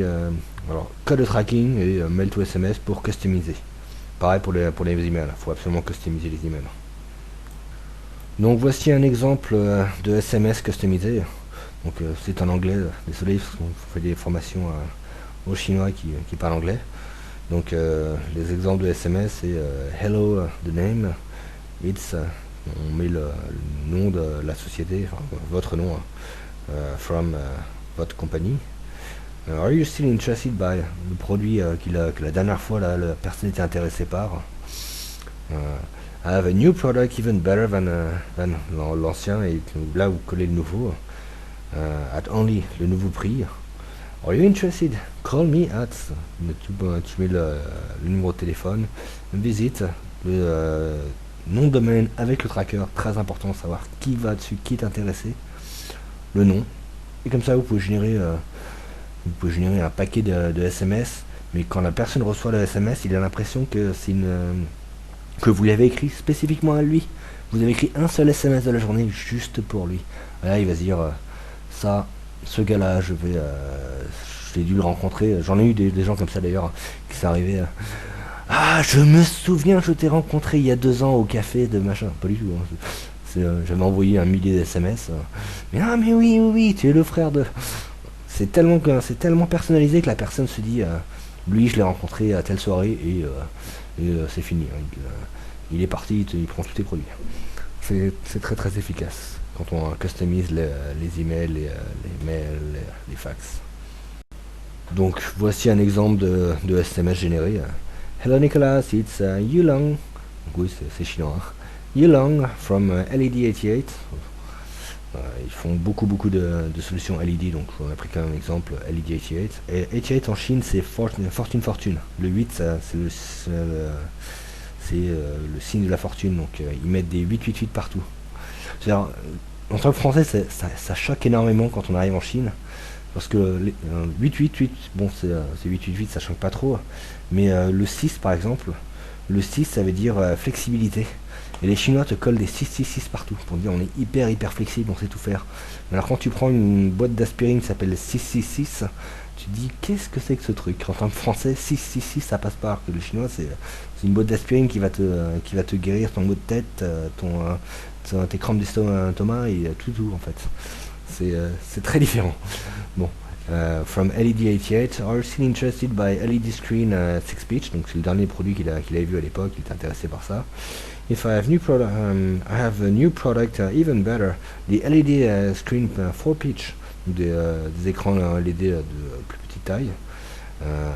B: alors code de tracking et Mail to SMS pour customiser. Pareil pour les emails, il faut absolument customiser les emails. Donc voici un exemple de SMS customisé. Donc c'est en anglais, désolé, on fait des formations aux Chinois qui parlent anglais. Donc les exemples de SMS, c'est hello the name, it's on met le nom de la société, enfin, votre nom, from votre compagnie. Are you still interested by le produit que la dernière fois la personne était intéressée par. I have a new product even better than l'ancien, et là vous collez le nouveau. At only le nouveau prix. Are you interested? Call me at. Tu mets le numéro de téléphone. Visite le nom de domaine avec le tracker. Très important de savoir qui va dessus, qui est intéressé. Le nom. Et comme ça vous pouvez générer un paquet de SMS. Mais quand la personne reçoit le SMS, il a l'impression que que vous l'avez écrit spécifiquement à lui. Vous avez écrit un seul SMS de la journée juste pour lui. Là il va se dire ce gars-là, j'ai dû le rencontrer. J'en ai eu des gens comme ça d'ailleurs, qui sont arrivés. Ah, je me souviens, je t'ai rencontré il y a 2 ans au café de machin. Pas du tout. J'avais envoyé un millier de SMS. Mais oui, tu es le frère de. C'est tellement personnalisé que la personne se dit, lui, je l'ai rencontré à telle soirée et c'est fini. Il est parti, il prend tous tes produits. C'est très très efficace quand on customise les emails, les mails, les fax. Donc voici un exemple de SMS généré. Hello Nicolas, it's Yulong. Oui, c'est chinois. Hein. Yulong from LED88. Ils font beaucoup de solutions LED, donc on a pris comme exemple LED88. Et 88 en Chine, c'est fortune. Le 8, c'est le signe de la fortune, donc ils mettent des 888 partout. C'est-à-dire, en tant que Français, ça choque énormément quand on arrive en Chine, parce que 888, bon, c'est 888, ça choque pas trop, mais le 6 par exemple, le 6 ça veut dire flexibilité. Et les Chinois te collent des 666 partout pour dire on est hyper flexible, on sait tout faire. Mais alors quand tu prends une boîte d'aspirine qui s'appelle 666, tu te dis qu'est-ce que c'est que ce truc? En tant que Français, 666 ça passe pas. Alors que le Chinois c'est une boîte d'aspirine qui va te guérir ton maux de tête, tes crampes d'estomac et tout en fait. C'est très différent. Bon. From LED88, are you still interested by LED screen 6 pitch? Donc c'est le dernier produit qu'il avait vu à l'époque, il était intéressé par ça. If I have I have a new product even better, the LED screen 4 pitch, des écrans LED de plus petite taille.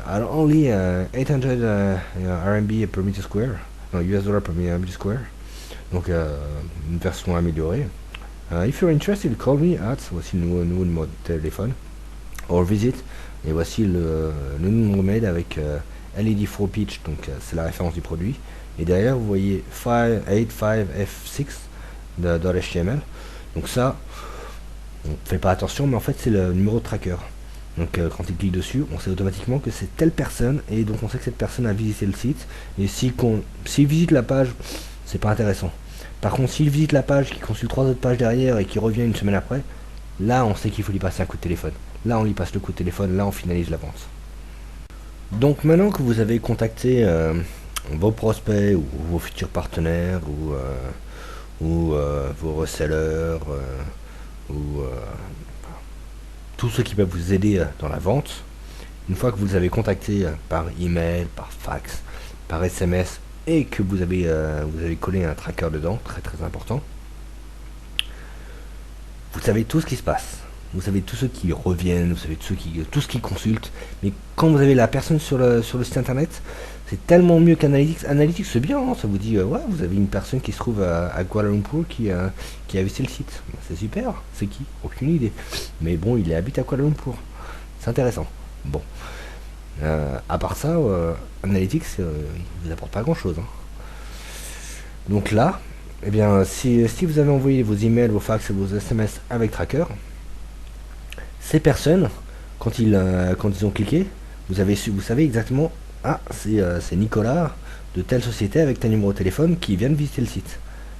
B: At only 800 RMB per meter square. $US per millimeter square. Donc une version améliorée. If you're interested, call me at, voici le nouveau numéro de téléphone, or visit, et voici le numéro mail avec LED4 pitch, donc c'est la référence du produit. Et derrière, vous voyez 85F6 .html. Donc ça, on fait pas attention, mais en fait c'est le numéro de tracker. Donc quand il clique dessus, on sait automatiquement que c'est telle personne, et donc on sait que cette personne a visité le site. Et s'il visite la page, c'est pas intéressant. Par contre, s'il visite la page, qu'il consulte 3 autres pages derrière et qu'il revient une semaine après, là on sait qu'il faut lui passer un coup de téléphone. Là on lui passe le coup de téléphone, là on finalise la vente. Donc maintenant que vous avez contacté vos prospects ou vos futurs partenaires ou vos resellers ou tous ceux qui peuvent vous aider dans la vente, une fois que vous les avez contactés par email, par fax, par SMS et que vous avez collé un tracker dedans, très très important, vous savez tout ce qui se passe. Vous savez tous ceux qui reviennent, vous savez tout ce qui consultent. Mais quand vous avez la personne sur le site internet, c'est tellement mieux qu'Analytics. Analytics c'est bien, hein, ça vous dit ouais, vous avez une personne qui se trouve à Kuala Lumpur qui a visité le site. C'est super. C'est qui? Aucune idée. Mais bon, il habite à Kuala Lumpur. C'est intéressant. Bon. À part ça, Analytics il vous apporte pas grand chose. Hein. Donc là, eh bien, si vous avez envoyé vos emails, vos fax et vos SMS avec Tracker, ces personnes, quand ils ont cliqué, vous savez exactement, ah, c'est Nicolas de telle société avec tel numéro de téléphone qui vient de visiter le site.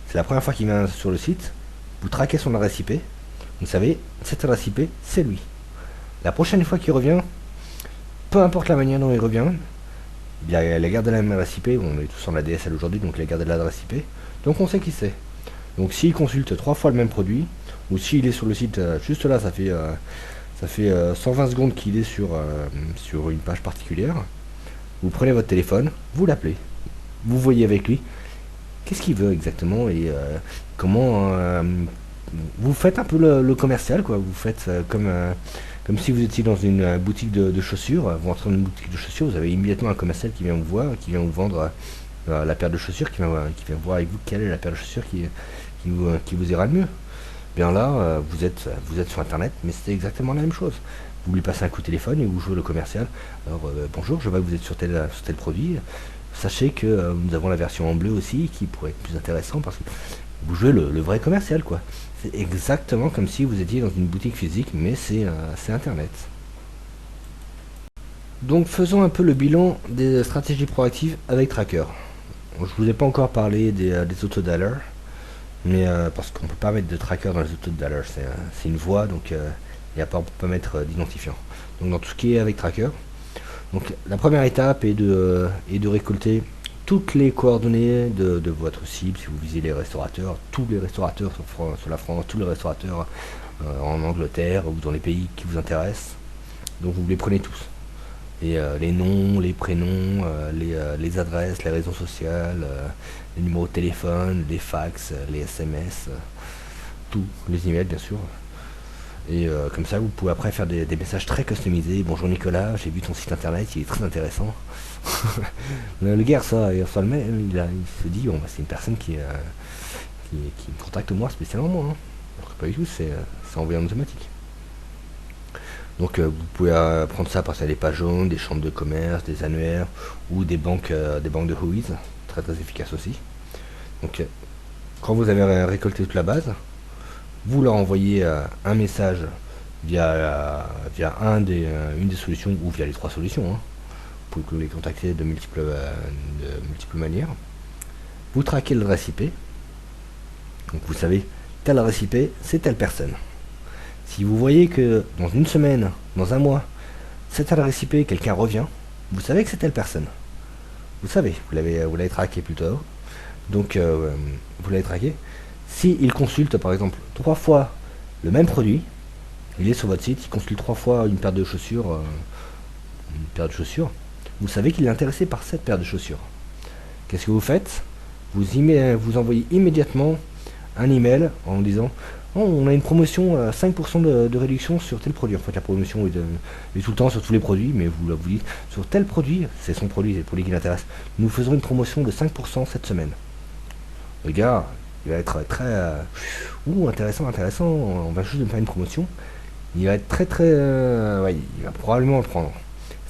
B: C'est la première fois qu'il vient sur le site, vous traquez son adresse IP, vous savez, cette adresse IP, c'est lui. La prochaine fois qu'il revient, peu importe la manière dont il revient, il a gardé la même adresse IP, on est tous en ADSL aujourd'hui, donc il a gardé l'adresse IP, donc on sait qui c'est. Donc s'il consulte 3 fois le même produit, ou s'il est sur le site, juste là, ça fait 120 secondes qu'il est sur une page particulière, vous prenez votre téléphone, vous l'appelez, vous voyez avec lui, qu'est-ce qu'il veut exactement, et comment vous faites un peu le commercial, quoi. Vous faites comme si vous étiez dans une boutique de chaussures, vous entrez dans une boutique de chaussures, vous avez immédiatement un commercial qui vient vous voir, qui vient vous vendre la paire de chaussures, qui vient voir avec vous quelle est la paire de chaussures qui vous ira le mieux. Bien là, vous êtes sur internet, mais c'est exactement la même chose. Vous lui passez un coup de téléphone et vous jouez le commercial. Alors bonjour, je vois que vous êtes sur tel produit. Sachez que nous avons la version en bleu aussi qui pourrait être plus intéressant parce que vous jouez le vrai commercial, quoi. C'est exactement comme si vous étiez dans une boutique physique, mais c'est internet. Donc faisons un peu le bilan des stratégies proactives avec Tracker. Je vous ai pas encore parlé des autodialers, mais parce qu'on peut pas mettre de tracker dans les autodialers, c'est une voix, donc et à part on peut pas mettre d'identifiant. Donc dans tout ce qui est avec Tracker, donc la première étape est de récolter toutes les coordonnées de votre cible. Si vous visez les restaurateurs, tous les restaurateurs sur la France, tous les restaurateurs en Angleterre ou dans les pays qui vous intéressent, donc vous les prenez tous. Et les noms, les prénoms, les adresses, les réseaux sociaux, les numéros de téléphone, les fax, les SMS, tout, les emails bien sûr. Et comme ça vous pouvez après faire des messages très customisés. Bonjour Nicolas, j'ai vu ton site internet, il est très intéressant. Le gars il reçoit le mail, il se dit bon, bah, c'est une personne qui me contacte moi spécialement moi. Hein. Alors que pas du tout, c'est envoyé en automatique. Donc vous pouvez prendre ça par des pages jaunes, des chambres de commerce, des annuaires ou des banques de Whois, très très efficace aussi. Donc quand vous avez récolté toute la base, vous leur envoyez un message via une des solutions ou via les 3 solutions. Hein. Vous pouvez les contacter de multiples manières. Vous traquez l'adresse IP. Donc vous savez, telle adresse IP, c'est telle personne. Si vous voyez que dans une semaine, dans un mois, cette adresse IP, quelqu'un revient, vous savez que c'est telle personne. Vous savez, vous l'avez traqué plutôt. Donc vous l'avez traqué. Si il consulte par exemple 3 fois le même produit, il est sur votre site, il consulte 3 fois une paire de chaussures, vous savez qu'il est intéressé par cette paire de chaussures. Qu'est-ce que vous faites? Vous envoyez immédiatement un email en disant Oh, on a une promotion à 5% de réduction sur tel produit. En fait, la promotion est tout le temps sur tous les produits, mais vous dites sur tel produit, c'est son produit, c'est le produit qui l'intéresse. Nous faisons une promotion de 5% cette semaine. Le gars, il va être très intéressant, on va juste me faire une promotion. Il va être ouais, il va probablement le prendre.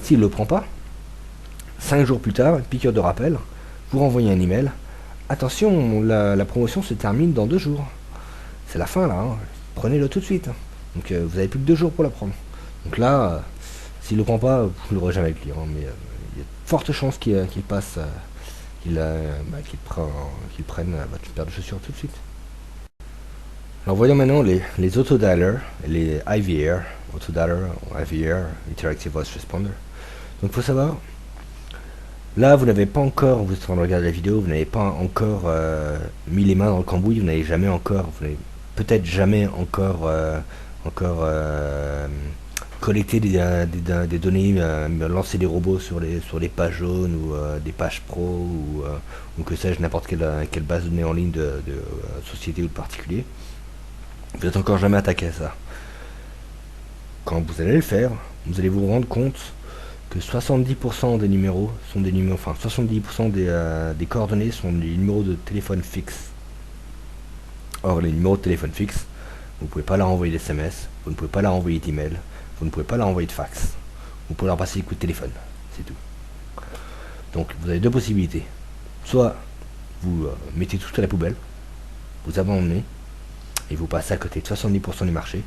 B: S'il le prend pas, 5 jours plus tard, une piqûre de rappel, vous renvoyez un email. Attention, la promotion se termine dans 2 jours. C'est la fin là, hein. Prenez-le tout de suite. Donc vous avez plus que 2 jours pour la prendre. Donc là, s'il le prend pas, vous ne l'aurez jamais avec lui, hein, mais il y a de fortes chances qu'il passe, qu'il prenne votre paire de chaussures tout de suite. Alors voyons maintenant les autodialers, les IVR, autodialer, IVR, Interactive Voice Responder. Donc il faut savoir, là vous n'avez pas encore, vous êtes en train de regarder la vidéo, vous n'avez pas encore mis les mains dans le cambouis, vous n'avez jamais encore, vous n'avez peut-être jamais encore collecté des données, lancer des robots sur les pages jaunes ou des pages pro ou que sais-je, n'importe quelle base de données en ligne de société ou de particulier. Vous n'êtes encore jamais attaqué à ça. Quand vous allez le faire, vous allez vous rendre compte que 70% des numéros sont des numéros, enfin 70% des coordonnées sont des numéros de téléphone fixe. Or, les numéros de téléphone fixe, vous ne pouvez pas leur envoyer d'SMS, vous ne pouvez pas leur envoyer d'email, vous ne pouvez pas leur envoyer de fax. Vous pouvez leur passer des coups de téléphone, c'est tout. Donc, vous avez deux possibilités. Soit vous mettez tout à la poubelle, vous abandonnez, et vous passez à côté de 70% du marché,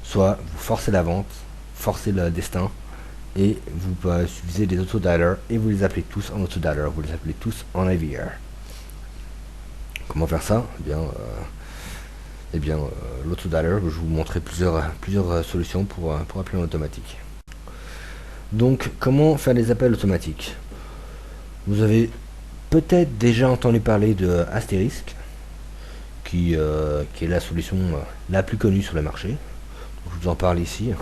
B: soit vous forcez la vente, forcez le destin, et vous utilisez des autodialers, et vous les appelez tous en autodialer, vous les appelez tous en IVR. Comment faire ça? L'autodialer, je vais vous montrer plusieurs solutions pour appeler en automatique. Donc, comment faire des appels automatiques? Vous avez peut-être déjà entendu parler de Asterisk, qui est la solution la plus connue sur le marché. Donc, je vous en parle ici.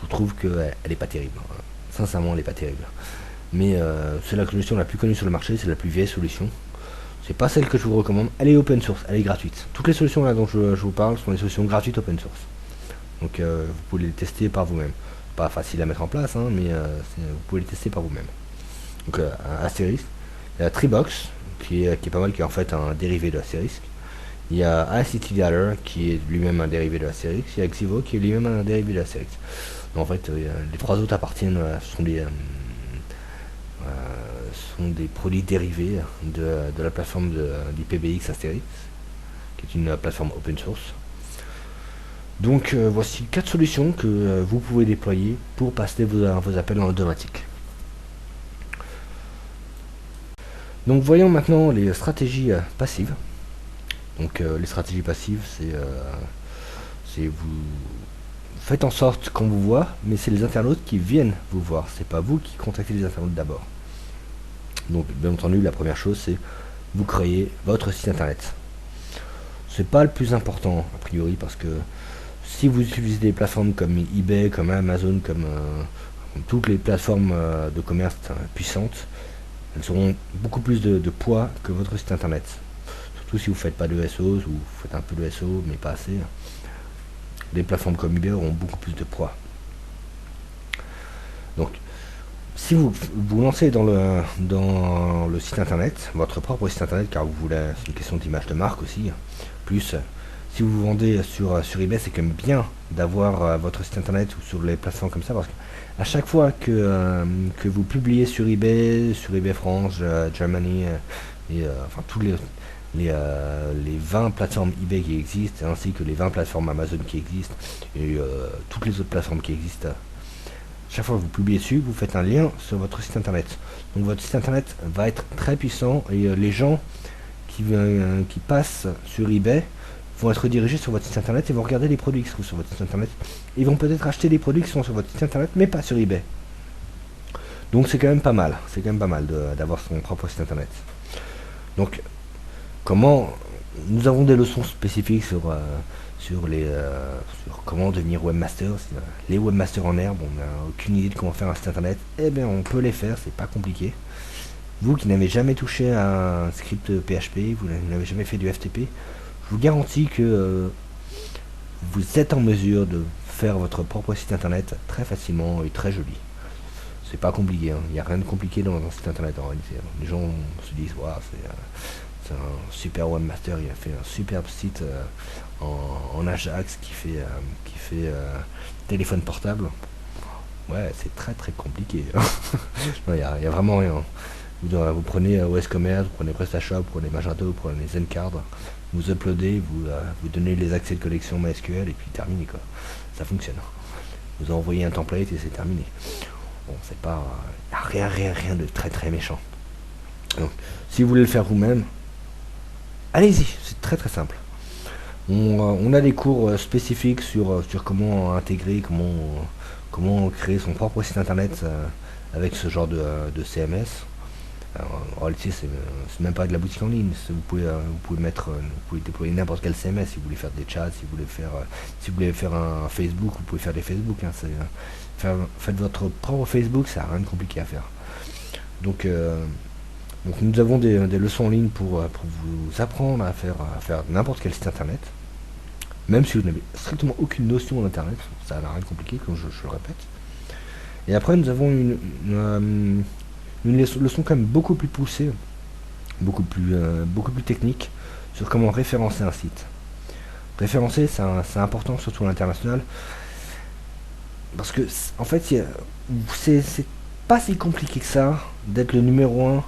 B: Je trouve qu'elle n'est pas terrible. Sincèrement, elle n'est pas terrible. Mais c'est la solution la plus connue sur le marché, c'est la plus vieille solution. C'est pas celle que je vous recommande. Elle est open source, elle est gratuite. Toutes les solutions là dont je vous parle sont des solutions gratuites open source. Donc vous pouvez les tester par vous-même. Pas facile à mettre en place, hein, mais vous pouvez les tester par vous-même. Donc Asterisk, il y a Treebox qui est pas mal, qui est en fait un dérivé de Asterisk. Il y a ICT-Dialer qui est lui-même un dérivé de Asterisk. Il y a Xivo qui est lui-même un dérivé de Asterisk. Donc, en fait, les trois autres appartiennent, sont des produits dérivés de la plateforme d'IPBX Asterisk, qui est une plateforme open source. Donc voici 4 solutions que vous pouvez déployer pour passer vos appels en automatique. Donc voyons maintenant les stratégies passives. Donc les stratégies passives, c'est vous faites en sorte qu'on vous voit, mais c'est les internautes qui viennent vous voir, c'est pas vous qui contactez les internautes d'abord. Donc bien entendu, la première chose, c'est vous créez votre site internet. C'est pas le plus important a priori, parce que si vous utilisez des plateformes comme eBay, comme Amazon, comme toutes les plateformes de commerce puissantes, elles auront beaucoup plus de poids que votre site internet. Surtout si vous faites pas de SEO, ou vous faites un peu de SEO mais pas assez. Des plateformes comme eBay auront beaucoup plus de poids. Donc si vous vous lancez dans le site internet, votre propre site internet, car vous voulez, c'est une question d'image de marque aussi, plus si vous vendez sur eBay, c'est quand même bien d'avoir votre site internet ou sur les plateformes comme ça, parce qu'à chaque fois que vous publiez sur eBay France, Germany, et enfin tous les 20 plateformes eBay qui existent, ainsi que les 20 plateformes Amazon qui existent, et toutes les autres plateformes qui existent, chaque fois que vous publiez dessus, vous faites un lien sur votre site internet. Donc votre site internet va être très puissant, et les gens qui passent sur eBay vont être redirigés sur votre site internet et vont regarder les produits qui se trouvent sur votre site internet. Ils vont peut-être acheter des produits qui sont sur votre site internet, mais pas sur eBay. Donc c'est quand même pas mal. C'est quand même pas mal d'avoir son propre site internet. Donc nous avons des leçons spécifiques sur comment devenir webmaster. Les webmasters en herbe, on n'a aucune idée de comment faire un site internet. Eh bien on peut les faire, c'est pas compliqué. Vous qui n'avez jamais touché à un script PHP, vous n'avez jamais fait du FTP, je vous garantis que vous êtes en mesure de faire votre propre site internet très facilement et très joli. C'est pas compliqué, hein. Il n'y a rien de compliqué dans un site internet en réalité. Les gens se disent, waouh, c'est un super webmaster, il a fait un superbe site en Ajax qui fait téléphone portable. Ouais, c'est très très compliqué. Non, il y a vraiment rien. Vous prenez OS Commerce, vous prenez PrestaShop, vous prenez Magento, vous prenez Zencard, vous uploadez, vous donnez les accès de connexion MySQL et puis terminé quoi. Ça fonctionne. Vous envoyez un template et c'est terminé. Bon, c'est pas, y a rien de très très méchant. Donc, si vous voulez le faire vous-même, allez-y, c'est très très simple. On a des cours spécifiques sur comment intégrer, comment créer son propre site internet avec ce genre de CMS. Alors, en réalité, c'est même pas de la boutique en ligne. Vous pouvez déployer n'importe quel CMS si vous voulez faire des chats, si vous voulez faire un Facebook, vous pouvez faire des Facebook. Hein, faites votre propre Facebook, ça n'a rien de compliqué à faire. Donc nous avons des leçons en ligne pour vous apprendre à faire n'importe quel site internet. Même si vous n'avez strictement aucune notion d'internet, ça n'a rien de compliqué, comme je le répète. Et après, nous avons une leçon quand même beaucoup plus poussée, beaucoup plus technique, sur comment référencer un site. Référencer, c'est important, surtout à l'international, parce que en fait, c'est pas si compliqué que ça d'être le numéro 1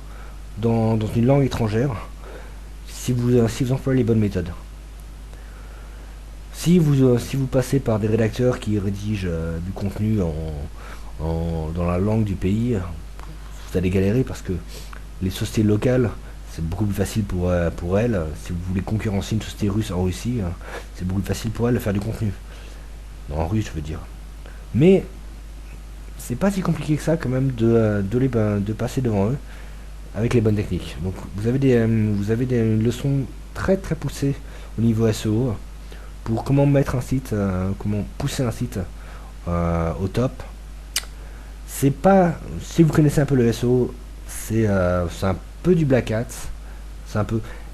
B: dans une langue étrangère si vous employez les bonnes méthodes. Si vous passez par des rédacteurs qui rédigent du contenu dans la langue du pays, vous allez galérer parce que les sociétés locales, c'est beaucoup plus facile pour elles. Si vous voulez concurrencer une société russe en Russie, c'est beaucoup plus facile pour elles de faire du contenu. En russe, je veux dire. Mais c'est pas si compliqué que ça quand même de passer devant eux avec les bonnes techniques. Donc vous avez des leçons très très poussées au niveau SEO pour comment mettre un site, comment pousser un site au top. C'est pas, si vous connaissez un peu le SEO, c'est un peu du black hat,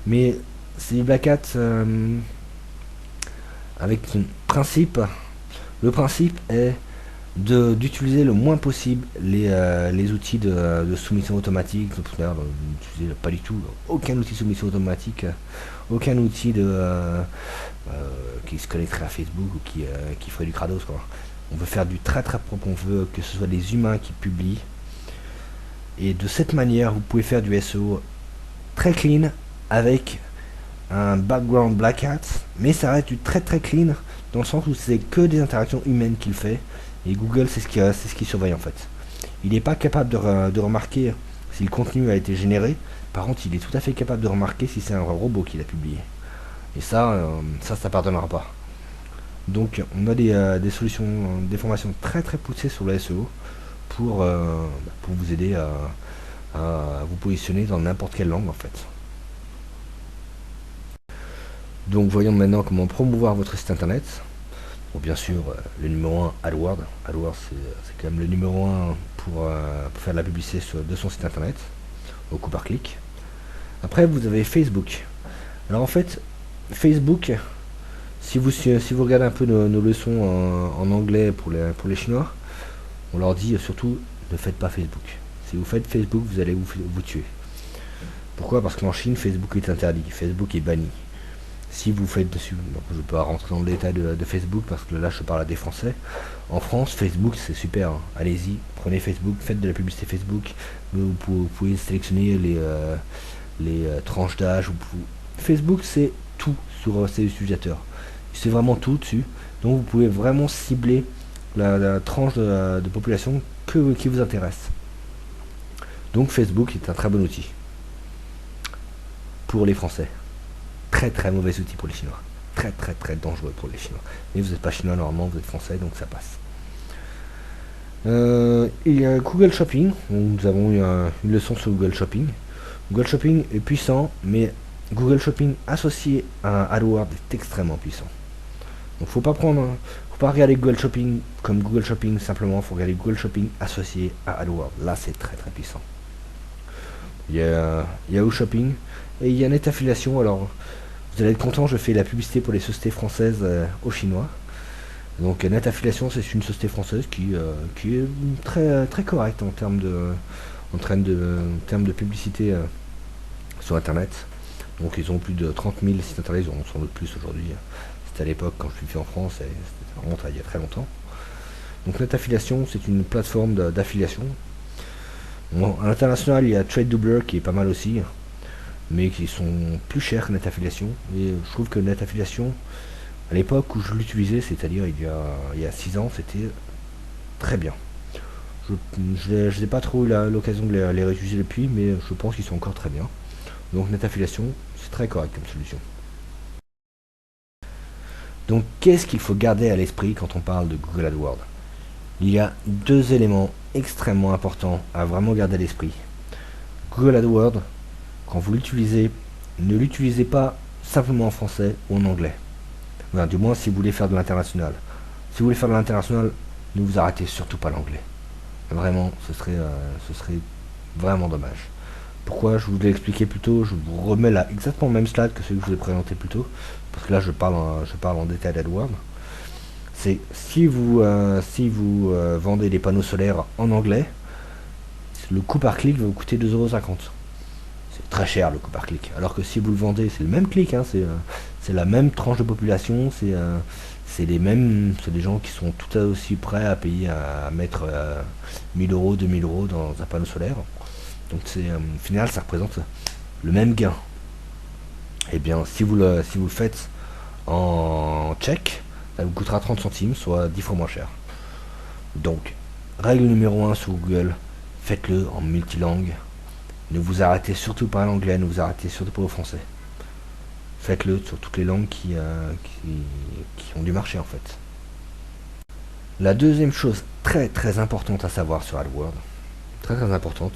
B: mais c'est du black hat avec un principe. Le principe est d'utiliser le moins possible les outils de soumission automatique. N'utilisez pas du tout aucun outil de soumission automatique, aucun outil qui se connecterait à Facebook ou qui ferait du Kratos quoi. On veut faire du très très propre, on veut que ce soit des humains qui publient, et de cette manière vous pouvez faire du SEO très clean avec un background black hat, mais ça reste du très très clean dans le sens où c'est que des interactions humaines qu'il fait. Et Google, c'est ce qui surveille en fait. Il n'est pas capable de remarquer si le contenu a été généré. Par contre, il est tout à fait capable de remarquer si c'est un robot qui l'a publié. Et ça pardonnera pas. Donc, on a des solutions, des formations très très poussées sur le SEO pour vous aider à vous positionner dans n'importe quelle langue en fait. Donc, voyons maintenant comment promouvoir votre site internet. Bon, bien sûr, le numéro 1, AdWords. AdWords, c'est quand même le numéro 1 pour faire de la publicité de son site internet, au coup par clic. Après, vous avez Facebook. Alors en fait, Facebook, si vous regardez un peu nos leçons en anglais pour les Chinois, on leur dit surtout, ne faites pas Facebook. Si vous faites Facebook, vous allez vous tuer. Pourquoi? Parce qu'en Chine, Facebook est interdit, Facebook est banni. Si vous faites dessus, je ne peux pas rentrer dans le détail de Facebook parce que là je parle à des Français. En France, Facebook c'est super, hein. Allez-y, prenez Facebook, faites de la publicité Facebook. Vous pouvez sélectionner les tranches d'âge. Facebook c'est tout sur ses utilisateurs. C'est vraiment tout dessus. Donc vous pouvez vraiment cibler la tranche de population qui vous intéresse. Donc Facebook est un très bon outil pour les Français. Très très mauvais outil pour les Chinois. Très très très dangereux pour les Chinois. Mais vous n'êtes pas Chinois normalement, vous êtes Français, donc ça passe. Il y a Google Shopping. Nous avons eu une leçon sur Google Shopping. Google Shopping est puissant, mais Google Shopping associé à AdWords est extrêmement puissant. Donc faut pas regarder Google Shopping comme Google Shopping simplement, faut regarder Google Shopping associé à AdWords. Là c'est très très puissant. Il y a Yahoo Shopping et il y a Net Affiliation. Alors Vous allez être content, je fais la publicité pour les sociétés françaises aux Chinois. Donc NetAffiliation, c'est une société française qui est très correcte en termes de publicité sur Internet. Donc ils ont plus de 30 000 sites Internet, ils en ont sans doute plus aujourd'hui. C'était à l'époque quand je suis fait en France, et c'était vraiment il y a très longtemps. Donc NetAffiliation, c'est une plateforme d'affiliation. Bon, à l'international, il y a TradeDoubler qui est pas mal aussi, mais qui sont plus chers que NetAffiliation. Et je trouve que NetAffiliation, à l'époque où je l'utilisais, c'est-à-dire il y a 6 ans, c'était très bien. Je n'ai pas trop eu l'occasion de les réutiliser depuis, mais je pense qu'ils sont encore très bien. Donc NetAffiliation, c'est très correct comme solution. Donc qu'est-ce qu'il faut garder à l'esprit quand on parle de Google AdWords? Il y a 2 éléments extrêmement importants à vraiment garder à l'esprit. Google AdWords, quand vous l'utilisez, ne l'utilisez pas simplement en français ou en anglais. Enfin, du moins si vous voulez faire de l'international. Si vous voulez faire de l'international, ne vous arrêtez surtout pas l'anglais. Vraiment, ce serait vraiment dommage. Pourquoi? Je vous l'ai expliqué plus tôt, je vous remets là exactement le même slide que celui que je vous ai présenté plus tôt, parce que là je parle en détail d'AdWords. C'est si vous vendez des panneaux solaires en anglais, le coût par clic va vous coûter 2,50 €. C'est très cher le coût par clic. Alors que si vous le vendez, c'est le même clic, hein, c'est la même tranche de population, c'est des gens qui sont tout aussi prêts à payer, à mettre 1000 €, 2000 € dans un panneau solaire. Donc au final, ça représente le même gain. Et bien, si vous le faites en tchèque, ça vous coûtera 30 centimes, soit 10 fois moins cher. Donc, règle numéro 1 sur Google, faites-le en multilangue. Ne vous arrêtez surtout pas à l'anglais, ne vous arrêtez surtout pas au français. Faites-le sur toutes les langues qui ont du marché en fait. La deuxième chose très importante à savoir sur AdWords, très importante,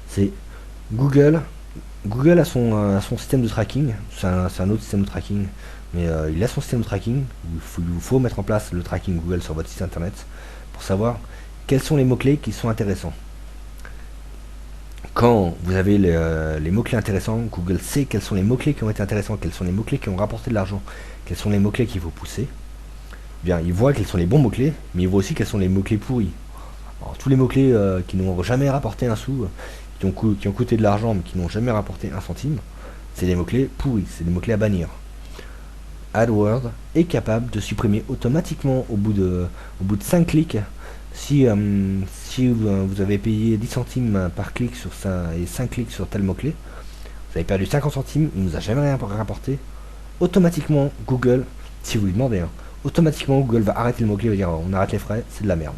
B: c'est Google a son système de tracking. C'est un autre système de tracking, mais il a son système de tracking. Il vous faut mettre en place le tracking Google sur votre site internet pour savoir quels sont les mots-clés qui sont intéressants. Quand vous avez les mots-clés intéressants, Google sait quels sont les mots-clés qui ont été intéressants, quels sont les mots-clés qui ont rapporté de l'argent, quels sont les mots-clés qu'il faut pousser. Bien, il voit quels sont les bons mots-clés, mais il voit aussi quels sont les mots-clés pourris. Alors, tous les mots-clés qui n'ont jamais rapporté un sou, qui ont coûté de l'argent, mais qui n'ont jamais rapporté un centime, c'est des mots-clés pourris, c'est des mots-clés à bannir. AdWords est capable de supprimer automatiquement au bout de 5 clics. Si vous avez payé 10 centimes par clic sur ça et 5 clics sur tel mot-clé, vous avez perdu 50 centimes, il ne nous a jamais rien rapporté. Automatiquement, Google, si vous lui demandez, hein, automatiquement Google va arrêter le mot-clé, va dire on arrête les frais, c'est de la merde.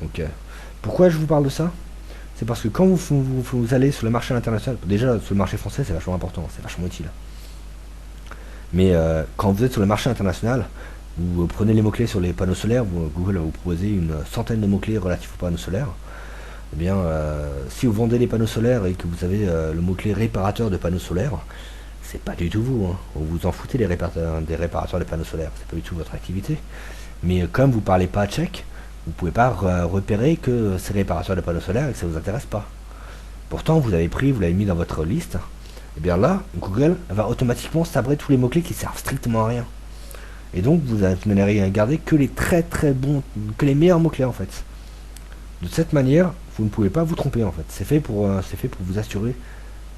B: Donc, pourquoi je vous parle de ça? C'est parce que quand vous allez sur le marché international, déjà sur le marché français c'est vachement important, c'est vachement utile. Mais quand vous êtes sur le marché international, vous prenez les mots-clés sur les panneaux solaires, Google va vous proposer une centaine de mots-clés relatifs aux panneaux solaires. Eh bien, si vous vendez des panneaux solaires et que vous avez le mot-clé réparateur de panneaux solaires, c'est pas du tout vous. Hein. Vous vous en foutez des réparateurs de panneaux solaires, c'est pas du tout votre activité. Mais comme vous parlez pas tchèque, vous pouvez pas repérer que c'est réparateurs de panneaux solaires et que ça vous intéresse pas. Pourtant, vous l'avez mis dans votre liste. Et bien là, Google va automatiquement sabrer tous les mots-clés qui servent strictement à rien. Et donc vous n'allez garder que les très bons, que les meilleurs mots-clés en fait. De cette manière, vous ne pouvez pas vous tromper en fait. C'est fait pour vous assurer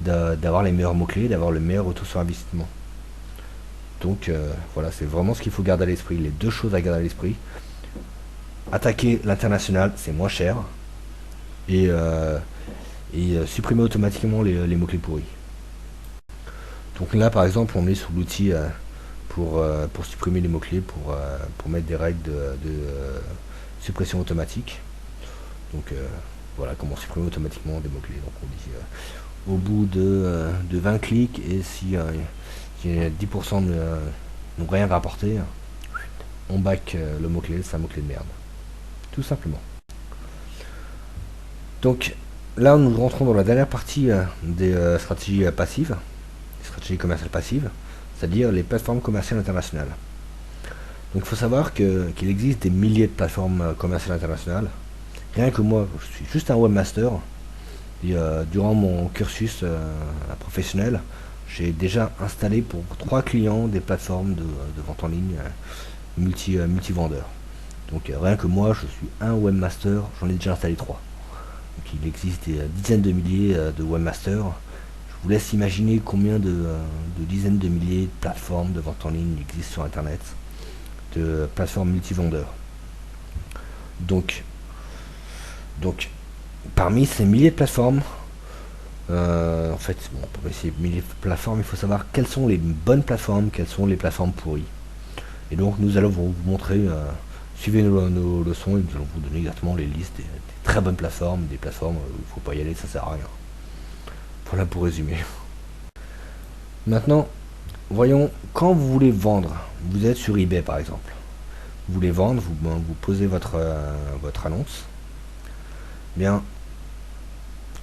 B: d'avoir les meilleurs mots-clés, d'avoir le meilleur retour sur investissement. Donc voilà, c'est vraiment ce qu'il faut garder à l'esprit. Les 2 choses à garder à l'esprit. Attaquer l'international, c'est moins cher. Et supprimer automatiquement les mots-clés pourris. Donc là par exemple on est sur l'outil pour supprimer les mots-clés, pour mettre des règles de suppression automatique. Donc voilà comment supprimer automatiquement des mots-clés. Donc on dit au bout de 20 clics et si 10% n'ont rien rapporté, on back le mot-clé, c'est un mot-clé de merde. Tout simplement. Donc là nous rentrons dans la dernière partie des stratégies passives, les stratégies commerciales passives, c'est-à-dire les plateformes commerciales internationales. Donc il faut savoir qu'il existe des milliers de plateformes commerciales internationales. Rien que moi, je suis juste un webmaster. Et, durant mon cursus professionnel, j'ai déjà installé pour 3 clients des plateformes de vente en ligne multi-vendeurs. Donc rien que moi, je suis un webmaster, j'en ai déjà installé 3. Donc il existe des dizaines de milliers de webmasters. Je vous laisse imaginer combien de dizaines de milliers de plateformes de vente en ligne existent sur Internet, de plateformes multi-vendeurs. Donc, parmi ces milliers de plateformes, en fait, bon, parmi ces milliers de plateformes, il faut savoir quelles sont les bonnes plateformes, quelles sont les plateformes pourries. Et donc nous allons vous montrer, suivez nos leçons et nous allons vous donner exactement les listes des très bonnes plateformes, des plateformes où il ne faut pas y aller, ça sert à rien. Voilà pour résumer. Maintenant, voyons, quand vous voulez vendre, vous êtes sur eBay par exemple. Vous voulez vendre, vous posez votre annonce. Bien,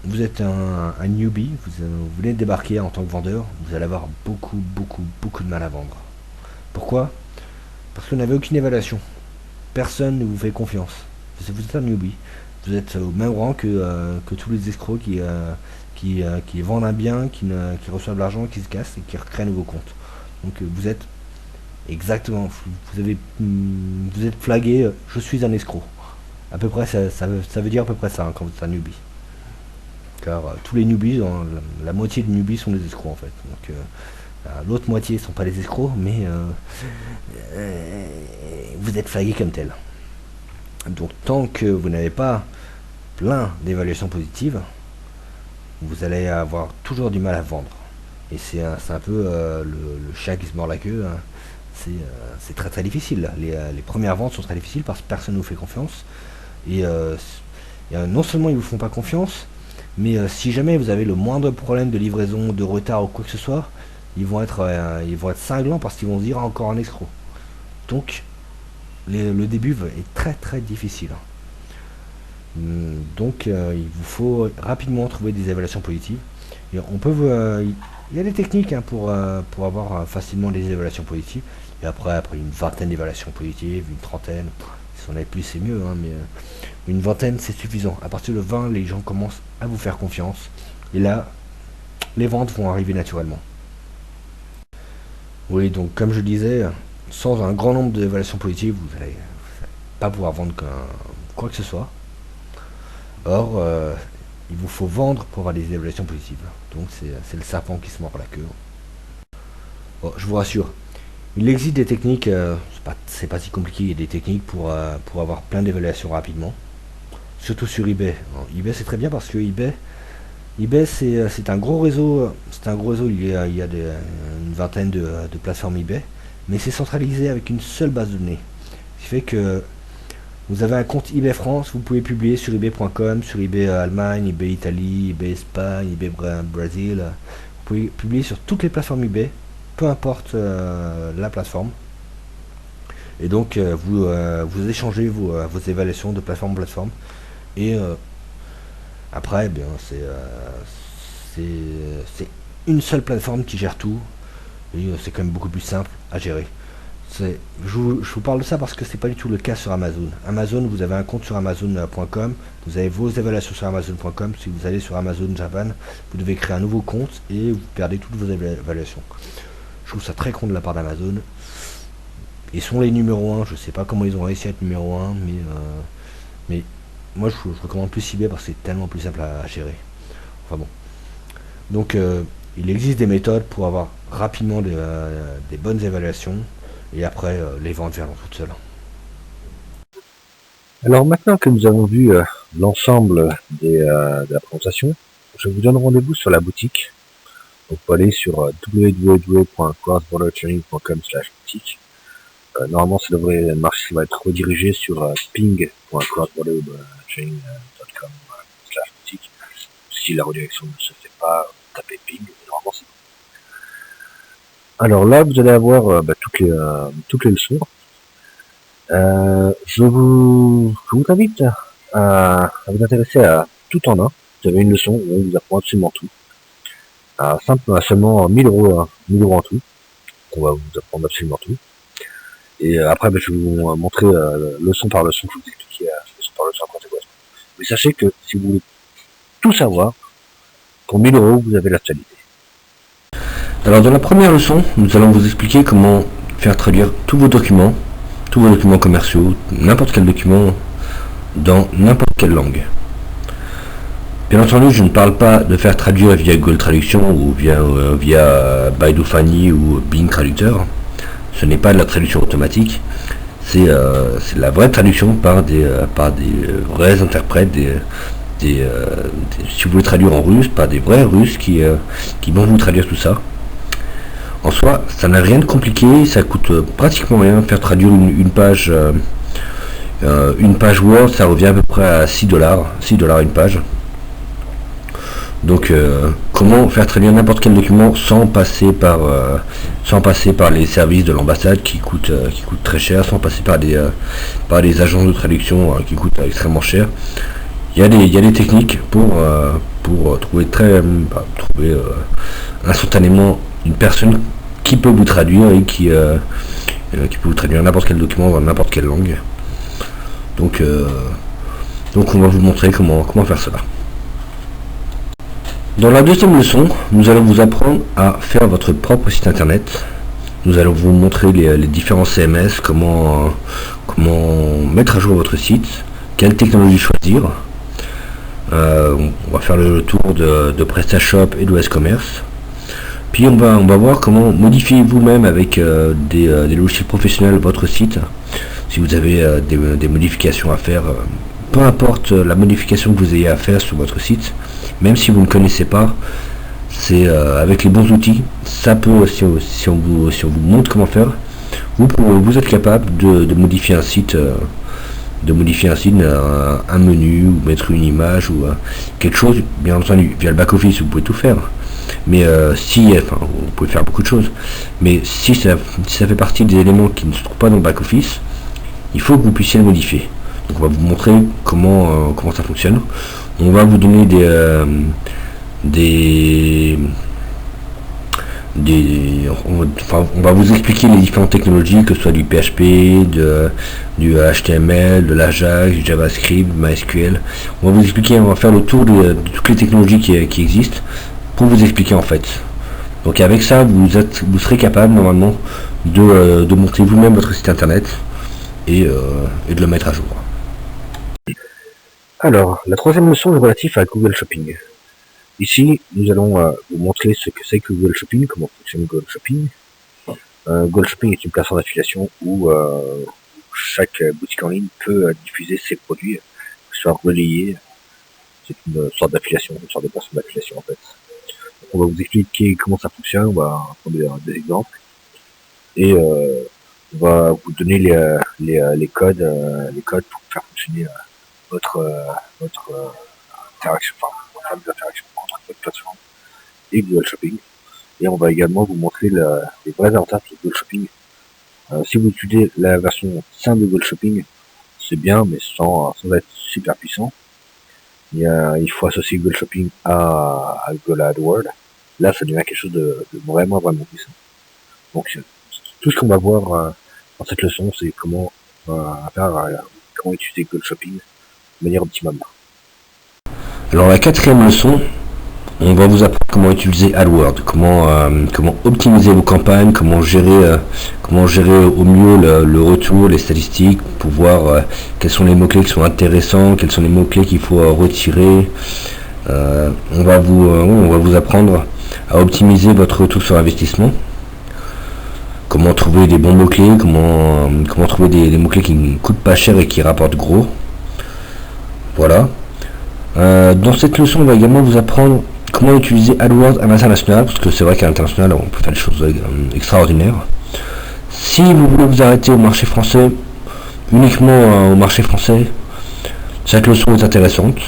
B: vous êtes un newbie, vous venez de débarquer en tant que vendeur, vous allez avoir beaucoup de mal à vendre. Pourquoi? Parce que vous n'avez aucune évaluation. Personne ne vous fait confiance. Vous êtes un newbie. Vous êtes au même rang que tous les escrocs qui vendent un bien, qui reçoivent de l'argent, qui se cassent et qui recréent un nouveau compte. Donc vous êtes exactement, vous êtes flagué, je suis un escroc. À peu près, ça veut dire à peu près ça, hein, quand vous êtes un newbie. Car tous les newbies, la moitié des newbies sont des escrocs en fait. Donc l'autre moitié ne sont pas des escrocs, mais vous êtes flagué comme tel. Donc tant que vous n'avez pas plein d'évaluations positives, vous allez avoir toujours du mal à vendre. Et c'est un peu le chat qui se mord la queue, hein. C'est très difficile. Les premières ventes sont très difficiles parce que personne ne vous fait confiance. Et non seulement ils ne vous font pas confiance, mais si jamais vous avez le moindre problème de livraison, de retard ou quoi que ce soit, ils vont être cinglants parce qu'ils vont se dire encore un escroc. Donc le début est très difficile. Donc il vous faut rapidement trouver des évaluations positives. Et il y a des techniques, hein, pour avoir facilement des évaluations positives. Et après une vingtaine d'évaluations positives, une trentaine, si on en a plus c'est mieux, hein, mais une vingtaine c'est suffisant. À partir de 20, les gens commencent à vous faire confiance. Et là, les ventes vont arriver naturellement. Oui, donc comme je disais, sans un grand nombre d'évaluations positives, vous n'allez pas pouvoir vendre quoi que ce soit. Or, il vous faut vendre pour avoir des évaluations positives. Donc c'est le serpent qui se mord la queue. Bon, je vous rassure, il existe des techniques, c'est pas si compliqué, il y a des techniques pour avoir plein d'évaluations rapidement. Surtout sur eBay. Alors, eBay c'est très bien parce que eBay c'est un gros réseau, il y a une vingtaine de plateformes eBay, mais c'est centralisé avec une seule base de données. Ce qui fait que vous avez un compte eBay France, vous pouvez publier sur ebay.com, sur eBay Allemagne, eBay Italie, eBay Espagne, eBay Brésil. Vous pouvez publier sur toutes les plateformes eBay, peu importe la plateforme. Et donc vous échangez vos évaluations de plateforme en plateforme. Et après, eh bien, c'est une seule plateforme qui gère tout. Et c'est quand même beaucoup plus simple à gérer. Je vous parle de ça parce que c'est pas du tout le cas sur Amazon. Amazon, vous avez un compte sur Amazon.com, vous avez vos évaluations sur Amazon.com. Si vous allez sur Amazon Japan, vous devez créer un nouveau compte et vous perdez toutes vos évaluations. Je trouve ça très con de la part d'Amazon. Ils sont les numéros 1, je sais pas comment ils ont réussi à être numéro 1, mais moi je recommande plus eBay parce que c'est tellement plus simple à gérer. Enfin bon. Donc il existe des méthodes pour avoir rapidement des bonnes évaluations. Et après, les ventes viendront toutes seules.
A: Alors maintenant que nous avons vu l'ensemble de la présentation, je vous donne rendez-vous sur la boutique. Donc, vous pouvez aller sur www.crossbordertraining.com/boutique. Normalement, ça devrait marcher, ça va être redirigé sur ping.crossbordertraining.com/boutique. Si la redirection ne se fait pas, tapez ping, normalement c'est bon. Alors là, vous allez avoir toutes les leçons. Je vous invite à vous intéresser à tout en un. Vous avez une leçon où on vous apprend absolument tout. À seulement 1000 euros en tout. On va vous apprendre absolument tout. Et après, je vais vous montrer leçon par leçon, je vais vous expliquer leçon par leçon à quoi ça correspond. Mais sachez que si vous voulez tout savoir, pour 1000 euros, vous avez la totalité. Alors dans la première leçon, nous allons vous expliquer comment faire traduire tous vos documents commerciaux, n'importe quel document, dans n'importe quelle langue. Bien entendu, je ne parle pas de faire traduire via Google Traduction ou via Baidu Fanny ou Bing Traducteur. Ce n'est pas de la traduction automatique, c'est la vraie traduction par des vrais interprètes, si vous voulez traduire en russe, par des vrais Russes qui vont vous traduire tout ça. En soi, ça n'a rien de compliqué, ça coûte pratiquement rien. Faire traduire une page Word, ça revient à peu près à $6 une page. Donc comment faire traduire n'importe quel document sans passer par les services de l'ambassade qui coûtent très cher, sans passer par des agences de traduction qui coûtent extrêmement cher. Il y a des techniques pour trouver instantanément une personne qui peut vous traduire et qui peut vous traduire n'importe quel document dans n'importe quelle langue. Donc on va vous montrer comment faire cela. Dans la deuxième leçon, nous allons vous apprendre à faire votre propre site internet. Nous allons vous montrer les différents CMS, comment mettre à jour votre site, quelle technologie choisir. On va faire le tour de PrestaShop et d'OS Commerce. Puis on va voir comment modifier vous-même avec des logiciels professionnels votre site. Si vous avez des modifications à faire, peu importe la modification que vous ayez à faire sur votre site, même si vous ne connaissez pas, c'est avec les bons outils, ça peut, si on vous montre comment faire, vous êtes capable de modifier un site, un menu, ou mettre une image ou quelque chose. Bien entendu, via le back-office, vous pouvez tout faire. Mais vous pouvez faire beaucoup de choses. Mais si ça fait partie des éléments qui ne se trouvent pas dans le back-office, il faut que vous puissiez le modifier. Donc on va vous montrer comment ça fonctionne. On va vous donner on va vous expliquer les différentes technologies, que ce soit du PHP, du HTML, de l'Ajax, du JavaScript, MySQL. On va vous expliquer, on va faire le tour de toutes les technologies qui existent pour vous expliquer en fait. Donc avec ça, vous serez capable normalement de monter vous-même votre site internet et de le mettre à jour. Alors, la troisième leçon est relative à Google Shopping. Ici, nous allons vous montrer ce que c'est que Google Shopping, comment fonctionne Google Shopping. Google Shopping est une plateforme d'affiliation où chaque boutique en ligne peut diffuser ses produits, que ce soit relayés. C'est une sorte d'affiliation, une sorte de plateforme d'affiliation en fait. Donc, on va vous expliquer comment ça fonctionne, on va prendre des exemples. Et on va vous donner les codes pour faire fonctionner votre interaction, des interactions entre votre plateforme et Google Shopping. Et on va également vous montrer les vrais avantages de Google Shopping. Si vous utilisez la version simple de Google Shopping, c'est bien, mais sans être super puissant. Il faut associer Google Shopping à Google AdWords. Là, ça devient quelque chose de vraiment puissant. Donc, tout ce qu'on va voir dans cette leçon, c'est comment utiliser Google Shopping de manière optimale. Alors la quatrième leçon, on va vous apprendre comment utiliser AdWords, comment optimiser vos campagnes, comment gérer au mieux le retour, les statistiques, pour voir quels sont les mots-clés qui sont intéressants, quels sont les mots-clés qu'il faut retirer. On va vous apprendre à optimiser votre retour sur investissement, comment trouver des bons mots-clés, comment trouver des mots-clés qui ne coûtent pas cher et qui rapportent gros. Voilà. Dans cette leçon, on va également vous apprendre comment utiliser AdWords à l'international, parce que c'est vrai qu'à l'international, on peut faire des choses extraordinaires. Si vous voulez vous arrêter au marché français, uniquement au marché français, cette leçon est intéressante.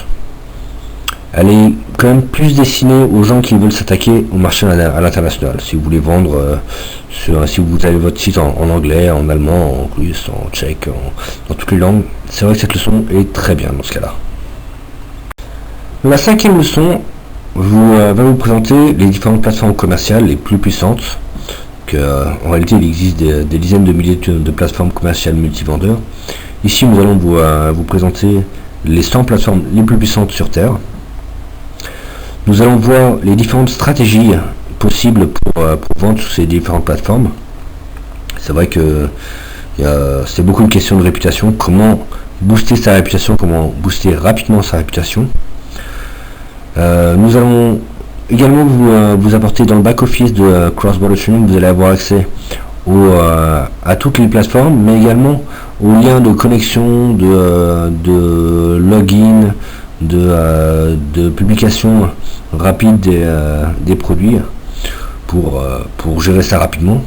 A: Elle est quand même plus destinée aux gens qui veulent s'attaquer au marché à l'international. Si vous voulez vendre, si vous avez votre site en anglais, en allemand, en russe, en tchèque, dans toutes les langues, c'est vrai que cette leçon est très bien dans ce cas-là. La cinquième leçon va vous présenter les différentes plateformes commerciales les plus puissantes. En réalité, il existe des dizaines de milliers de plateformes commerciales multivendeurs. Ici, nous allons vous présenter les 100 plateformes les plus puissantes sur Terre. Nous allons voir les différentes stratégies possible pour vendre sur ces différentes plateformes. C'est vrai que c'est beaucoup une question de réputation, comment booster sa réputation, comment booster rapidement sa réputation. Nous allons également vous apporter dans le back-office de Cross-Border Training, vous allez avoir accès à toutes les plateformes, mais également aux liens de connexion, de login, de publication rapide des produits pour gérer ça rapidement.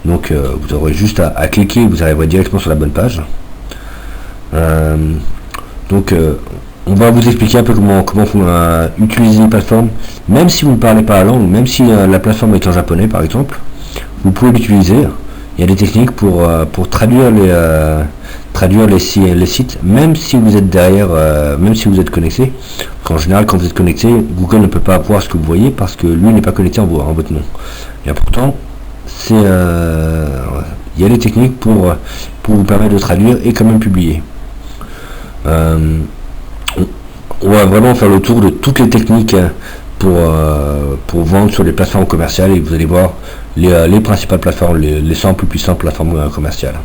A: Donc vous aurez juste à cliquer, vous arriverez directement sur la bonne page. On va vous expliquer un peu comment utiliser les plateformes, même si vous ne parlez pas la langue, même si la plateforme est en japonais par exemple, vous pouvez l'utiliser. Il y a des techniques pour traduire les sites, même si vous êtes derrière, même si vous êtes connecté. En général, quand vous êtes connecté, Google ne peut pas voir ce que vous voyez parce que lui n'est pas connecté en votre nom. Et pourtant, il y a des techniques pour vous permettre de traduire et quand même publier. On va vraiment faire le tour de toutes les techniques pour vendre sur les plateformes commerciales et vous allez voir les principales plateformes, les 100 plus puissantes plateformes commerciales.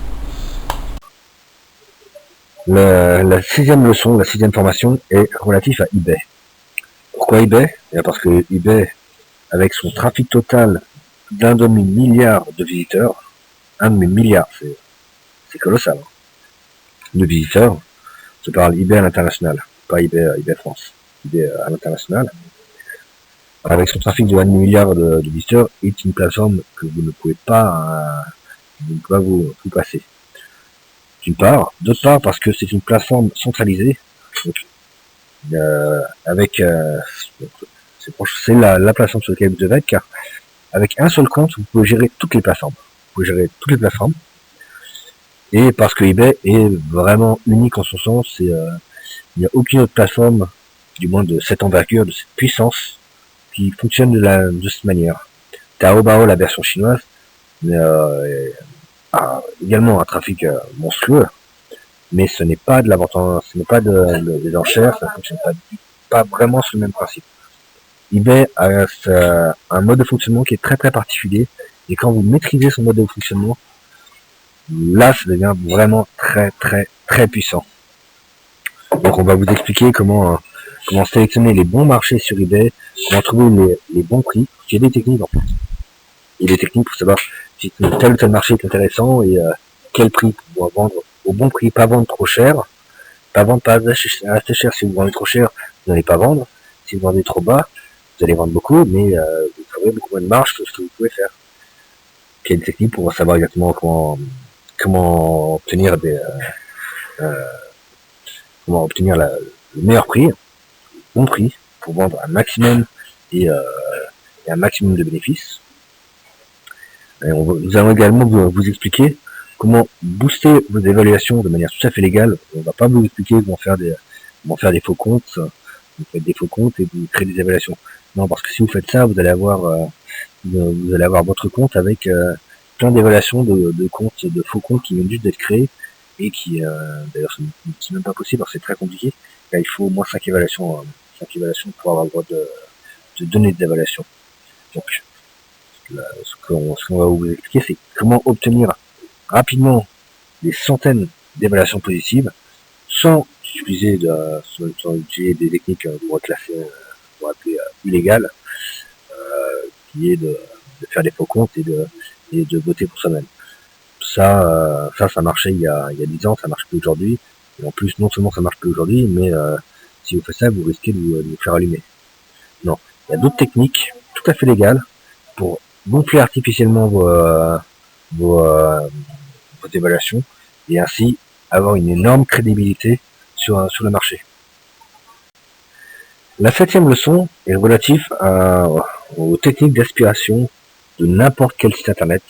A: La sixième leçon, la sixième formation est relative à eBay. Pourquoi eBay? Parce que eBay, avec son trafic total d'1 demi-milliard de visiteurs, 1 demi-milliard, c'est colossal, hein, de visiteurs. Je parle eBay à l'international, pas eBay France, eBay à l'international. Avec son trafic de 1 demi-milliard de visiteurs, est une plateforme que vous ne pouvez pas, vous passer. D'une part, d'autre part parce que c'est une plateforme centralisée, donc, c'est la plateforme sur laquelle vous devez être, car avec un seul compte, vous pouvez gérer toutes les plateformes. Et parce que eBay est vraiment unique en son sens, il n'y a aucune autre plateforme, du moins de cette envergure, de cette puissance, qui fonctionne de cette manière. Taobao, la version chinoise, a également un trafic monstrueux, mais ce n'est pas de la vente, ce n'est pas des enchères, ça ne fonctionne pas vraiment sur le même principe. eBay a un mode de fonctionnement qui est très très particulier, et quand vous maîtrisez son mode de fonctionnement, là ça devient vraiment très très très puissant. Donc on va vous expliquer comment sélectionner les bons marchés sur eBay, comment trouver les bons prix. Il y a des techniques en fait. Il y a des techniques pour savoir si tel ou tel marché est intéressant et quel prix pour vendre au bon prix, pas vendre trop cher, pas assez cher. Si vous vendez trop cher, vous n'allez pas vendre. Si vous vendez trop bas, vous allez vendre beaucoup, mais vous ferez beaucoup moins de marge que ce que vous pouvez faire. Il y a des techniques pour savoir exactement comment obtenir le meilleur prix, le bon prix, pour vendre un maximum et un maximum de bénéfices. Et nous allons également vous expliquer comment booster vos évaluations de manière tout à fait légale. On ne va pas vous expliquer comment faire des faux comptes. Vous faites des faux comptes et vous créez des évaluations. Non, parce que si vous faites ça, vous allez avoir votre compte avec plein d'évaluations de comptes, de faux comptes qui viennent juste d'être créés et qui, d'ailleurs, c'est même pas possible, parce que c'est très compliqué. Là, il faut au moins 5 évaluations pour avoir le droit de donner des évaluations. Donc, ce qu'on va vous expliquer, c'est comment obtenir rapidement des centaines d'évaluations positives sans utiliser des techniques qu'on va classer, qu'on va appeler illégales, qui est de faire des faux comptes et de voter pour soi-même. Ça marchait il y a 10 ans, ça marche plus aujourd'hui. Et en plus, non seulement ça marche plus aujourd'hui, mais si vous faites ça, vous risquez de vous faire allumer. Non, il y a d'autres techniques tout à fait légales pour gonfler artificiellement vos évaluations et ainsi avoir une énorme crédibilité sur le marché. La 7e leçon est relative aux techniques d'aspiration de n'importe quel site internet,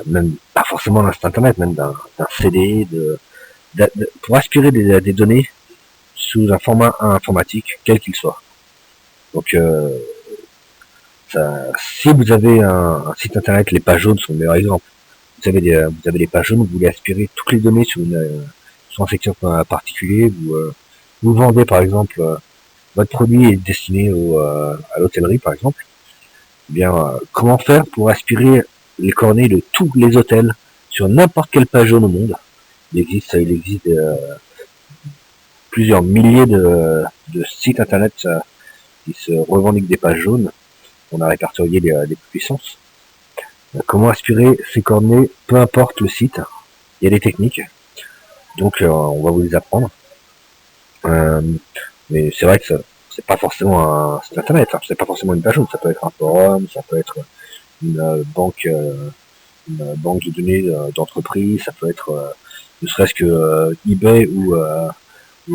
A: même pas forcément d'un site internet, même d'un CD, pour aspirer des données sous un format informatique, quel qu'il soit. Donc, si vous avez un site internet, les pages jaunes sont le meilleur exemple. Vous avez des pages jaunes, vous voulez aspirer toutes les données sur un secteur particulier, vous vendez par exemple votre produit est destiné à l'hôtellerie par exemple, eh bien, comment faire pour aspirer les coordonnées de tous les hôtels sur n'importe quelle page jaune au monde. Il existe plusieurs milliers de sites internet qui se revendiquent des pages jaunes. On a répertorié les puissances. Comment aspirer ces coordonnées, peu importe le site. Il y a des techniques, donc on va vous les apprendre. Mais c'est vrai que c'est pas forcément un site internet, hein. C'est pas forcément une page jaune, ça peut être un forum, ça peut être une banque de données d'entreprise, ça peut être ne serait-ce que eBay ou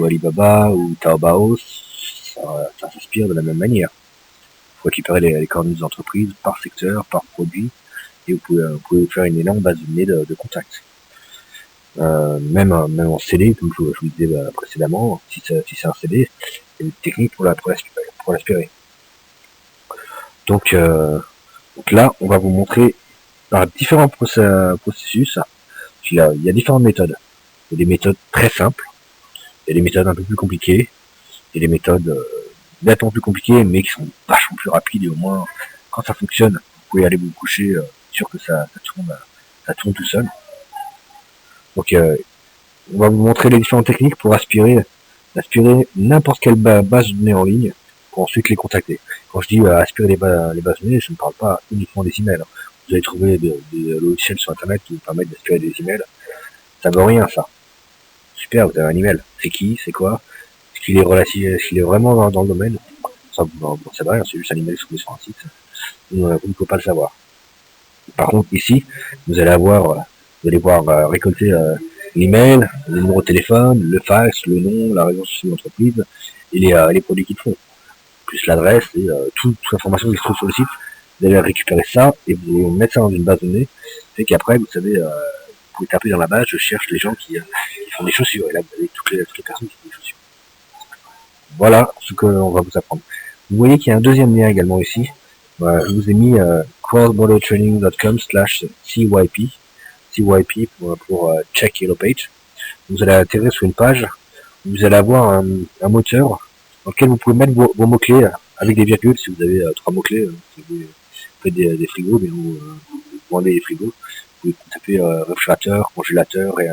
A: Alibaba ou Taobao, ça s'inspire de la même manière. Il faut récupérer les coordonnées des entreprises par secteur, par produit, et vous pouvez faire une énorme base de données de contacts. Même en CD, comme je vous disais précédemment, si c'est un CD, il y a des techniques pour l'aspirer. Donc là, on va vous montrer par différents processus. Il y a différentes méthodes. Il y a des méthodes très simples, il y a des méthodes un peu plus compliquées, il y a des méthodes nettement plus compliquées, mais qui sont vachement plus rapides, et au moins, quand ça fonctionne, vous pouvez aller vous coucher, sûr que ça tourne tout seul. Donc on va vous montrer les différentes techniques pour aspirer n'importe quelle base de données en ligne pour ensuite les contacter. Quand je dis aspirer les bases de données, je ne parle pas uniquement des emails. Vous allez trouver des logiciels sur internet qui vous permettent d'aspirer des emails. Ça veut rien, ça. Super, vous avez un email. C'est qui? C'est quoi? Est-ce qu'il est relatif? Est-ce qu'il est vraiment dans le domaine? Ça, vous ne savez rien, c'est juste un email trouvé sur un site. Vous ne pouvez pas le savoir. Par contre, ici, vous allez pouvoir récolter l'email, le numéro de téléphone, le fax, le nom, la raison sociale de l'entreprise et les produits qu'ils font, plus l'adresse et toute l'information qui se trouve sur le site. Vous allez récupérer ça et vous allez mettre ça dans une base de données. C'est qu'après, vous savez, vous pouvez taper dans la base, je cherche les gens qui font des chaussures. Et là, vous avez toutes les personnes qui font des chaussures. Voilà ce qu'on va vous apprendre. Vous voyez qu'il y a un deuxième lien également ici. Je vous ai mis crossbordertraining.com/CYP. CYP pour Check Yellow Page. Vous allez atterrir sur une page où vous allez avoir un moteur dans lequel vous pouvez mettre vos mots-clés avec des virgules. Si vous avez 3 mots-clés, si vous faites des frigos, mais vous vendez des frigos, vous pouvez taper réfrigérateur, congélateur et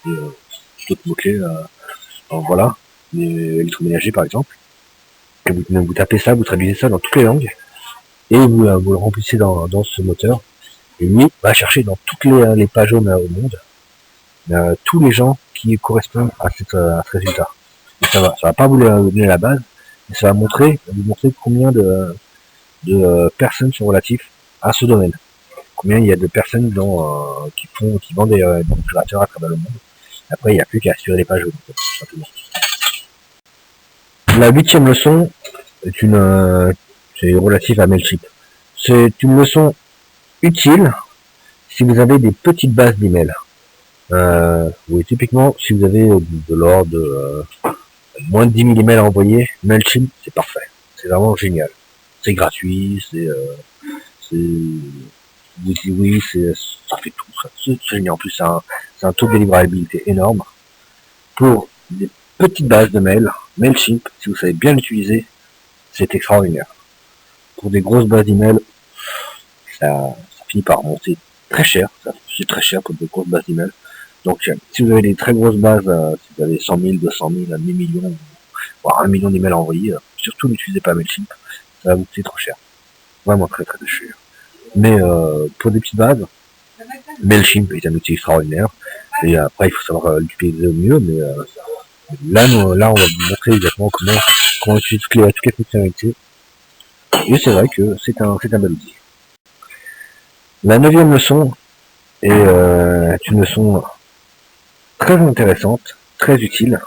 A: d'autres mots-clés. Voilà, électroménager par exemple. Et vous tapez ça, vous traduisez ça dans toutes les langues et vous le remplissez dans ce moteur. Et lui va chercher dans toutes les pages jaunes au monde tous les gens qui correspondent à ce résultat. Et ça va pas vous donner la base, mais ça va vous montrer combien de personnes sont relatives à ce domaine. Combien il y a de personnes qui vendent des réfrigérateurs à travers le monde. Après, il n'y a plus qu'à aspirer les pages jaunes, tout simplement. La 8e leçon c'est relative à Mailchimp. C'est une leçon utile si vous avez des petites bases d'emails. Oui, typiquement, si vous avez de l'ordre de moins de 10 000 emails à envoyer, Mailchimp, c'est parfait. C'est vraiment génial. C'est gratuit, oui, ça fait tout. C'est génial. En plus, c'est un taux de délivrabilité énorme. Pour des petites bases de mails, Mailchimp, si vous savez bien l'utiliser, c'est extraordinaire. Pour des grosses bases d'emails, ça finit par monter très cher. C'est très cher pour de grosses bases d'emails. Donc, si vous avez des très grosses bases, si vous avez 100 000, 200 000, 1 million, voire 1 million d'emails à envoyer, surtout n'utilisez pas Mailchimp, ça va vous coûter trop cher. Vraiment très très cher. Mais pour des petites bases, Mailchimp est un outil extraordinaire. Et après, il faut savoir l'utiliser au mieux. Mais là, on va vous montrer exactement comment utiliser toutes les fonctionnalités. Et c'est vrai que c'est un bel outil. La 9e leçon est une leçon très intéressante, très utile.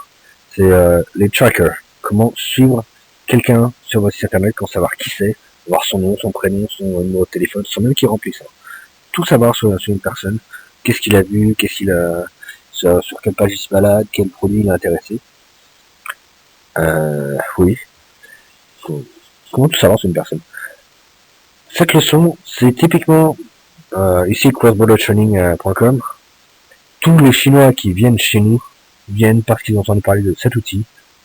A: C'est les trackers. Comment suivre quelqu'un sur votre site internet, comment savoir qui c'est, voir son nom, son prénom, son numéro de téléphone, sans même qu'il remplisse ça. Tout savoir sur une personne, qu'est-ce qu'il a vu, sur quelle page il se balade, quel produit l'a intéressé. Oui. Comment tout savoir sur une personne. Cette leçon, c'est typiquement ici crossbordertraining.com. Tous les Chinois qui viennent chez nous viennent parce qu'ils ont entendu parler de cet outil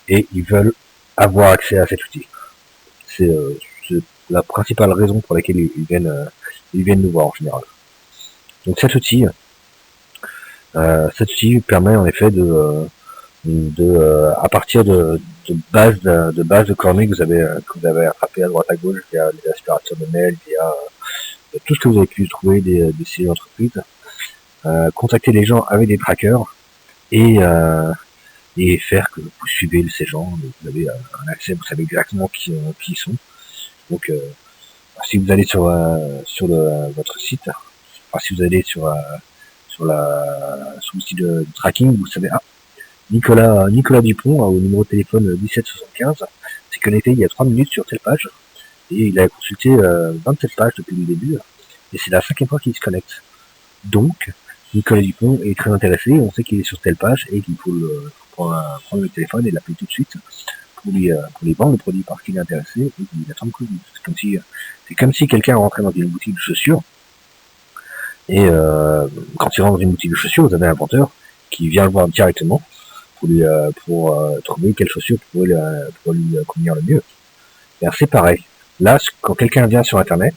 A: et ils veulent avoir accès à cet outil. C'est la principale raison pour laquelle ils viennent nous voir en général. Donc cet outil permet en effet à partir de bases de cornets que vous avez attrapées à droite à gauche via les aspirateurs de mail, via tout ce que vous avez pu trouver des sites d'entreprise, contacter les gens avec des trackers et faire que vous suivez ces gens, vous avez un accès, vous savez exactement qui ils sont. Donc si vous allez sur votre site, enfin si vous allez sur le site de tracking, vous savez, Nicolas Dupont au numéro de téléphone 1775 s'est connecté il y a 3 minutes sur telle page et il a consulté 27 pages depuis le début et c'est la 5e fois qu'il se connecte. Donc Nicolas Dupont est très intéressé, on sait qu'il est sur telle page et qu'il faut prendre le téléphone et l'appeler tout de suite pour lui vendre le produit parce qu'il est intéressé et qu'il attend que c'est comme si quelqu'un rentrait dans une boutique de chaussures et quand il rentre dans une boutique de chaussures, vous avez un vendeur qui vient le voir directement pour trouver quelle chaussure pour lui convenir le mieux. Et c'est pareil. Là, quand quelqu'un vient sur Internet,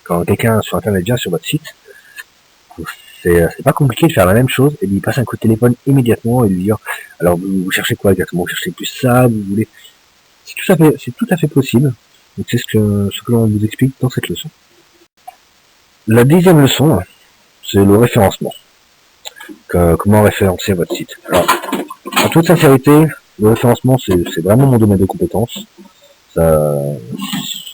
A: vient sur votre site, c'est pas compliqué de faire la même chose et de lui passer un coup de téléphone immédiatement et lui dire alors vous cherchez quoi exactement, vous cherchez plus ça, vous voulez, c'est tout à fait possible. Donc c'est ce que l'on vous explique dans cette leçon. La 10e leçon, c'est le référencement. Comment référencer votre site. Alors, en toute sincérité, le référencement c'est vraiment mon domaine de compétence. Je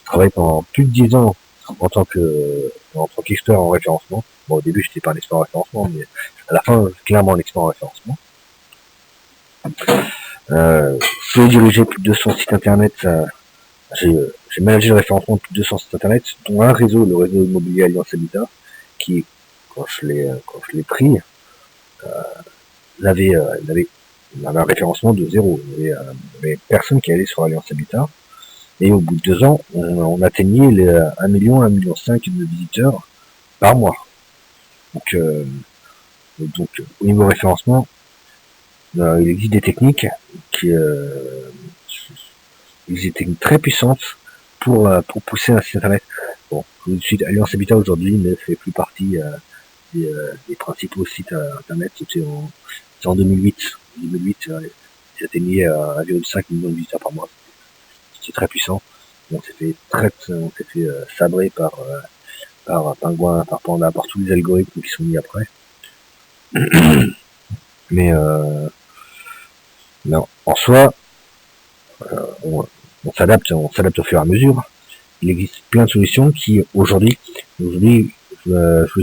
A: travaille pendant plus de 10 ans en tant qu'expert en référencement. Bon, au début, j'étais pas un expert en référencement, mais à la fin, clairement un expert en référencement. J'ai dirigé plus de 200 sites internet. J'ai managé le référencement de plus de 200 sites internet, dont un réseau, le réseau immobilier Alliance Habitat, qui, quand je l'ai pris, il avait un référencement de 0. Il y avait personne qui allait sur Alliance Habitat. Et au bout de 2 ans, on atteignait les 1 million, 1,5 million de visiteurs par mois. Donc au niveau référencement, il existe des techniques qui très puissantes pour pousser un site internet. Bon, tout de suite, Alliance Habitat aujourd'hui ne fait plus partie des principaux sites internet. C'était en 2008. En 2008, ils atteignaient 1,5 million de visiteurs par mois. C'était très puissant. On s'est fait sabrer par Pingouin, par Panda, par tous les algorithmes qui sont mis après. Mais non, en soi, on s'adapte au fur et à mesure. Il existe plein de solutions qui aujourd'hui, je vais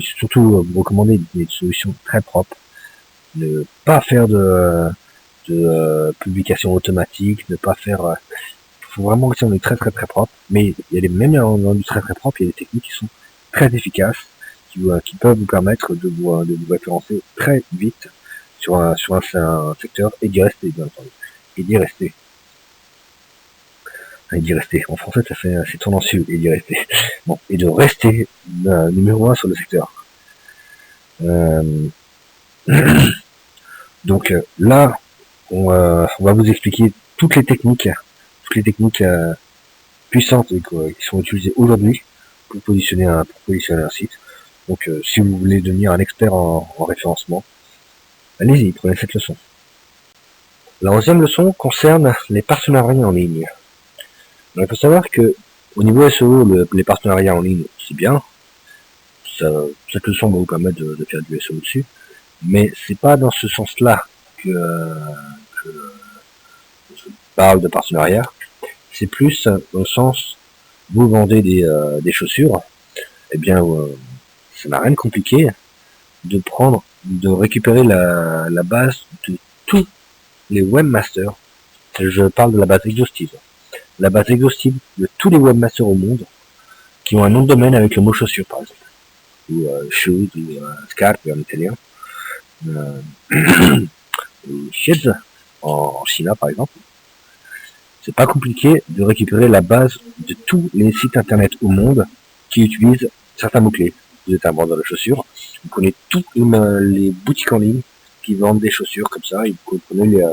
A: surtout vous recommander des solutions très propres. Ne pas faire de publication automatique, ne pas faire. Il faut vraiment rester dans du très très très propre. Mais il y a même dans du très très propre, il y a des techniques qui sont très efficaces, qui peuvent vous permettre de vous référencer très vite sur un secteur et d'y rester, bien entendu. Et d'y rester. En français, c'est tendancieux, et d'y rester. Bon, et de rester numéro 1 sur le secteur. Donc là, on va vous expliquer toutes les techniques puissantes qui sont utilisées aujourd'hui pour positionner un site. Donc si vous voulez devenir un expert en référencement, allez-y, prenez cette leçon. La 11e leçon concerne les partenariats en ligne. Alors, il faut savoir que au niveau SEO, les partenariats en ligne, c'est bien. Cette leçon va vous permettre de faire du SEO dessus. Mais c'est pas dans ce sens-là que je parle de partenariat. C'est plus dans le sens, vous vendez des chaussures, eh bien, ça n'a rien de compliqué de récupérer la base de tous les webmasters. Je parle de la base exhaustive. La base exhaustive de tous les webmasters au monde qui ont un nom de domaine avec le mot chaussure, par exemple. Ou shoes, ou scarpe en italien. Ou sheds en Chine, par exemple. C'est pas compliqué de récupérer la base de tous les sites internet au monde qui utilisent certains mots-clés. Vous êtes un vendeur de chaussures, vous connaissez toutes les boutiques en ligne qui vendent des chaussures comme ça, et vous connaissez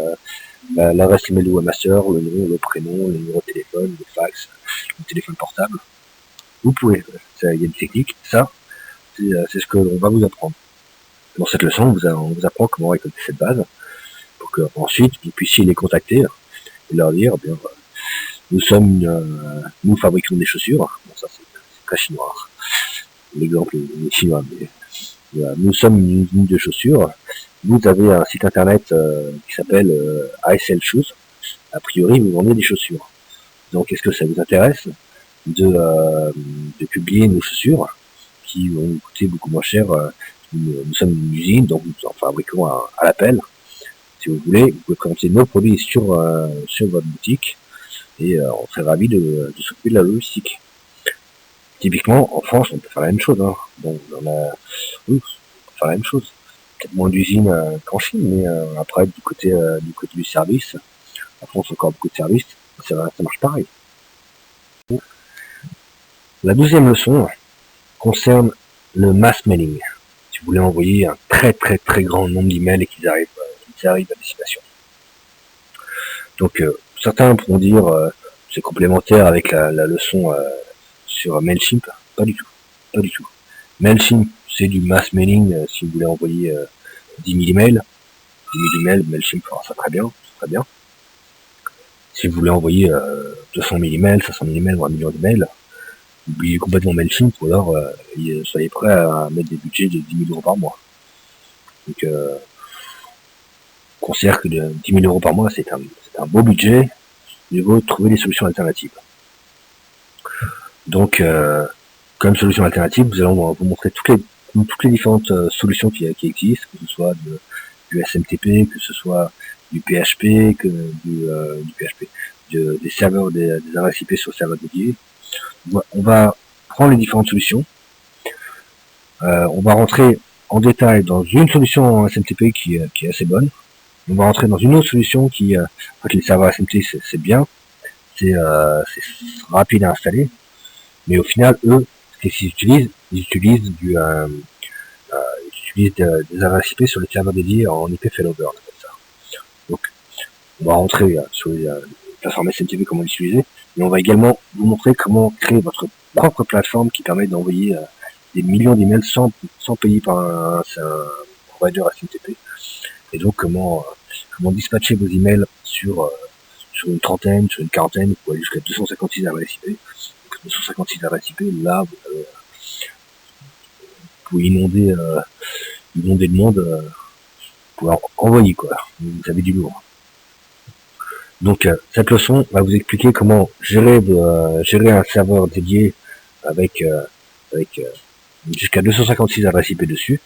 A: l'adresse email du webmaster, le nom, le prénom, le numéro de téléphone, le fax, le téléphone portable. Vous pouvez, il y a une technique, ça, c'est ce que l'on va vous apprendre. Dans cette leçon, on vous apprend comment récolter cette base, pour que ensuite vous puissiez les contacter et leur dire, bien, nous fabriquons des chaussures. Bon, ça c'est très chinois. L'exemple est chinois, mais nous sommes une usine de chaussures. Vous avez un site internet qui s'appelle ASL Shoes. A priori, vous vendez des chaussures. Donc, est-ce que ça vous intéresse de publier nos chaussures qui vont coûter beaucoup moins cher? Nous sommes une usine, donc nous en fabriquons à l'appel. Si vous voulez, vous pouvez présenter nos produits sur votre boutique et on serait ravis de s'occuper de la logistique. Typiquement, en France, on peut faire la même chose. Hein. Bon, oui, on peut faire la même chose. Peut-être moins d'usines qu'en Chine, mais après, du côté du service, en France, encore beaucoup de services, ça marche pareil. La deuxième leçon concerne le mass mailing. Si vous voulez envoyer un très très très grand nombre d'emails et qu'ils arrivent à destination. Donc, certains pourront dire c'est complémentaire avec la leçon sur MailChimp. Pas du tout. Pas du tout. MailChimp, c'est du mass mailing si vous voulez envoyer 10 000 emails. 10 000 emails, MailChimp fera ça très bien. Très bien. Si vous voulez envoyer 200 000 emails, 500 000 emails ou 1 million d'emails, oubliez complètement MailChimp ou alors soyez prêts à mettre des budgets de 10 000 euros par mois. Donc, on considère que 10 000 euros par mois, c'est un beau budget. Il faut trouver des solutions alternatives. Donc, comme solution alternative, nous allons vous montrer toutes les différentes solutions qui existent, que ce soit du SMTP, que ce soit du PHP, des serveurs, des adresses IP sur serveurs dédiés. On va prendre les différentes solutions. On va rentrer en détail dans une solution en SMTP qui est assez bonne. On va rentrer dans une autre solution qui, en fait, les serveurs SMTP, c'est bien, c'est rapide à installer, mais au final, eux, qu'est-ce qu'ils utilisent? Ils utilisent des adresses IP sur les serveurs dédiés en IP failover, on appelle ça. Donc, on va rentrer sur les plateformes SMTP, comment l'utiliser, mais on va également vous montrer comment créer votre propre plateforme qui permet d'envoyer des millions d'emails sans payer par un provider SMTP. Et donc, comment dispatcher vos emails sur une trentaine, sur une quarantaine, vous pouvez aller jusqu'à 256 adresses IP. Donc, 256 adresses IP, là, vous pouvez inonder le monde pour envoyer, quoi. Vous avez du lourd. Donc, cette leçon va vous expliquer comment gérer un serveur dédié avec jusqu'à 256 adresses IP dessus,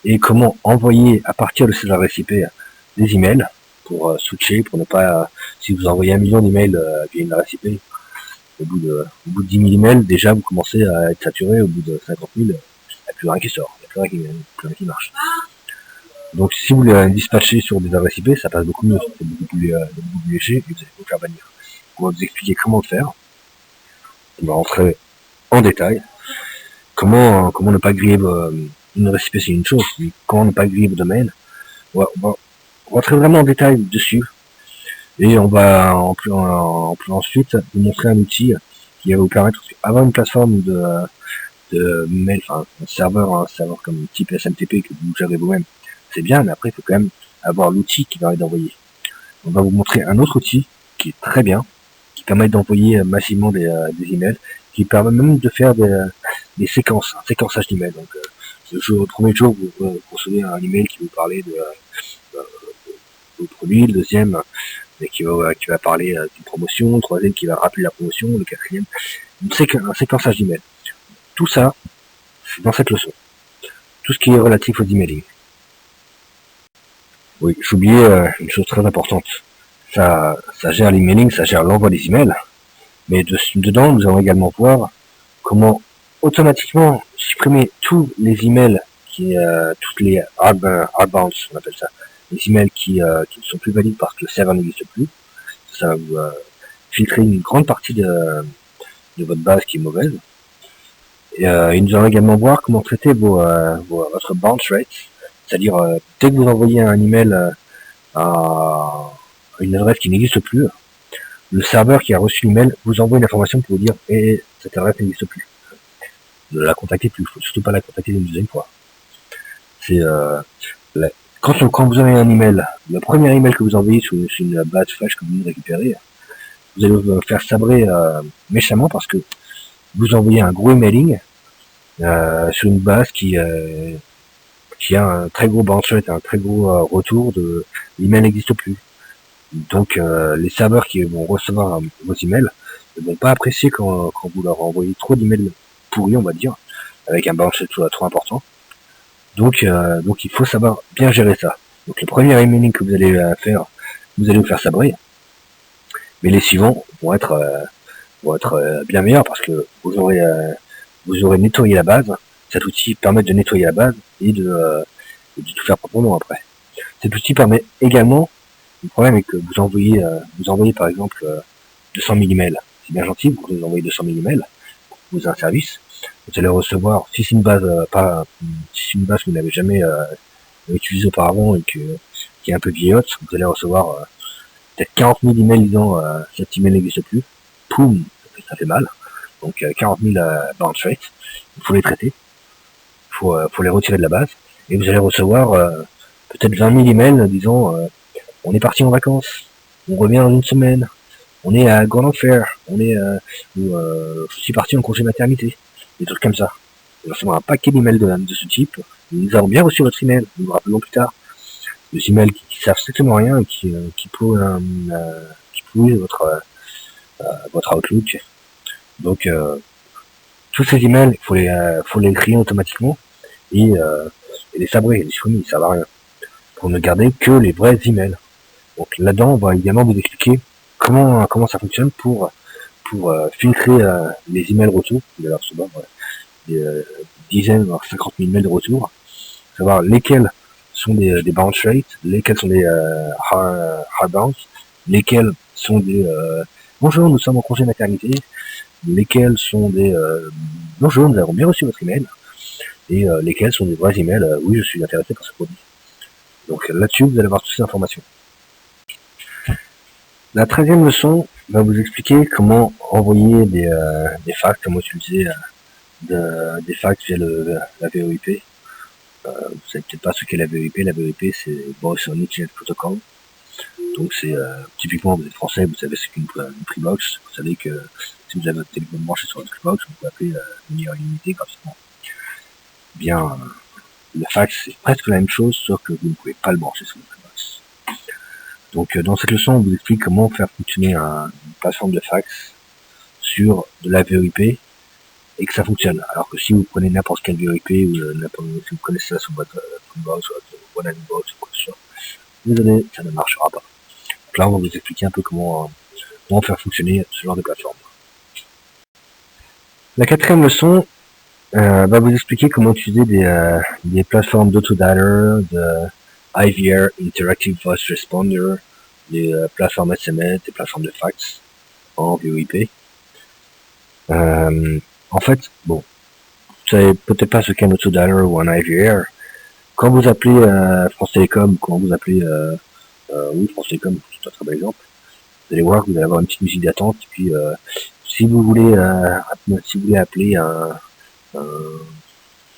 A: et comment envoyer à partir de ces adresses IP des emails pour switcher, pour ne pas, si vous envoyez 1 million d'emails via une adresse IP, au bout de 10 000 emails, déjà vous commencez à être saturé. Au bout de 50 000, il n'y a plus rien qui sort, il n'y a plus rien qui marche. Donc si vous les dispatchez sur des adresses IP, ça passe beaucoup mieux, c'est beaucoup plus léger et vous allez vous faire bannir. On va vous expliquer comment le faire. On va rentrer en détail. Comment ne pas griller une adresse IP, c'est une chose, mais comment ne pas griller vos domaines. On va rentrer vraiment en détail dessus. Et on va ensuite vous montrer un outil qui va vous permettre d'avoir une plateforme de mail, enfin un serveur comme type SMTP que vous gérez vous-même. C'est bien, mais après il faut quand même avoir l'outil qui permet d'envoyer. On va vous montrer un autre outil qui est très bien, qui permet d'envoyer massivement des emails, qui permet même de faire des séquences, un séquençage d'emails. Donc le premier jour vous recevez un email qui vous parlait de produit, le deuxième qui va parler d'une promotion, le troisième qui va rappeler la promotion, le quatrième, un séquençage d'emails. Tout ça, c'est dans cette leçon. Tout ce qui est relatif aux emailing. Oui, j'oubliais une chose très importante. Ça gère l'emailing, ça gère l'envoi des emails, mais dedans, nous allons également voir comment automatiquement supprimer tous les emails toutes les outbounds, on appelle ça, les emails qui ne sont plus valides parce que le serveur n'existe plus. Ça va vous filtrer une grande partie de votre base qui est mauvaise. Et nous allons également voir comment traiter votre bounce rate, c'est-à-dire dès que vous envoyez un email à une adresse qui n'existe plus, le serveur qui a reçu l'email vous envoie une information pour vous dire cette adresse n'existe plus. Ne la contactez plus, il faut surtout pas la contacter une deuxième fois. C'est quand vous avez un email, le premier email que vous envoyez sur une base flash que vous venez de récupérer, vous allez vous faire sabrer méchamment parce que vous envoyez un gros emailing sur une base qui a un très gros bounce rate, un très gros retour de l'email n'existe plus. Donc les serveurs qui vont recevoir vos emails ne vont pas apprécier quand vous leur envoyez trop d'emails pourris, on va dire, avec un bounce rate trop important. Donc il faut savoir bien gérer ça. Donc le premier emailing que vous allez faire, vous allez vous faire sabrer, mais les suivants vont être bien meilleurs parce que vous aurez nettoyé la base. Cet outil permet de nettoyer la base et de tout faire proprement après. Cet outil permet également, le problème est que vous envoyez par exemple 200 000 emails. C'est bien gentil, vous envoyez 200 000 emails, vous avez un service, vous allez recevoir, si c'est une base que vous n'avez jamais utilisée auparavant et qui est un peu vieillotte, vous allez recevoir peut-être 40 000 emails disant cet email n'existe plus. Poum, ça fait mal. Donc 40 000 bounce rate, il faut les traiter, il faut les retirer de la base, et vous allez recevoir peut-être 20 000 emails disant on est parti en vacances, on revient dans une semaine, on est à Grand Enfer, je suis parti en congé maternité, des trucs comme ça. Vous allez recevoir un paquet d'emails de ce type. Nous avons bien reçu votre email, nous vous rappelons plus tard. Des emails qui servent strictement à rien et qui pourrissent votre Outlook. Donc tous ces emails, faut les trier automatiquement et les sabrer, les supprimer, ils servent à rien. Pour ne garder que les vrais emails. Donc là-dedans, on va également vous expliquer comment ça fonctionne pour filtrer les emails retour. Vous allez recevoir des dizaines, voire 50 000 mails de retour. Savoir lesquels sont des bounce rates, lesquels sont des hard bounce, lesquels sont des bonjour, nous sommes en congé maternité, lesquels sont des bonjour, nous avons bien reçu votre email, et lesquels sont des vrais emails, oui, je suis intéressé par ce produit. Donc là-dessus, vous allez avoir toutes ces informations. La 13e leçon va vous expliquer comment envoyer des fax, comment utiliser des fax via la VoIP. Vous savez peut-être pas ce qu'est la VoIP. La VoIP, c'est Voice on Internet Protocol. Donc c'est typiquement, vous êtes français, vous savez ce qu'est une Freebox. Vous savez que si vous avez votre téléphone branché sur une Freebox, vous pouvez appeler de manière illimitée gratuitement. Bien, le fax, c'est presque la même chose, sauf que vous ne pouvez pas le brancher sur une Freebox. Donc dans cette leçon, on vous explique comment faire fonctionner une plateforme de fax sur de la VoIP et que ça fonctionne. Alors que si vous prenez n'importe quelle VoIP ou si vous connaissez ça sur votre Freebox, sur votre OneInbox ou quoi que ce soit, désolé, ça ne marchera pas. Donc là, on va vous expliquer un peu comment faire fonctionner ce genre de plateforme. La 4e leçon va vous expliquer comment utiliser des plateformes d'autodialer, de IVR, Interactive Voice Responder, des plateformes SMS, des plateformes de fax en VoIP. En fait, bon, vous savez peut-être pas ce qu'est un autodialer ou un IVR. Quand vous appelez France Télécom, quand vous appelez France Télécom, c'est un très bon exemple, vous allez voir que vous allez avoir une petite musique d'attente, et puis si vous voulez appeler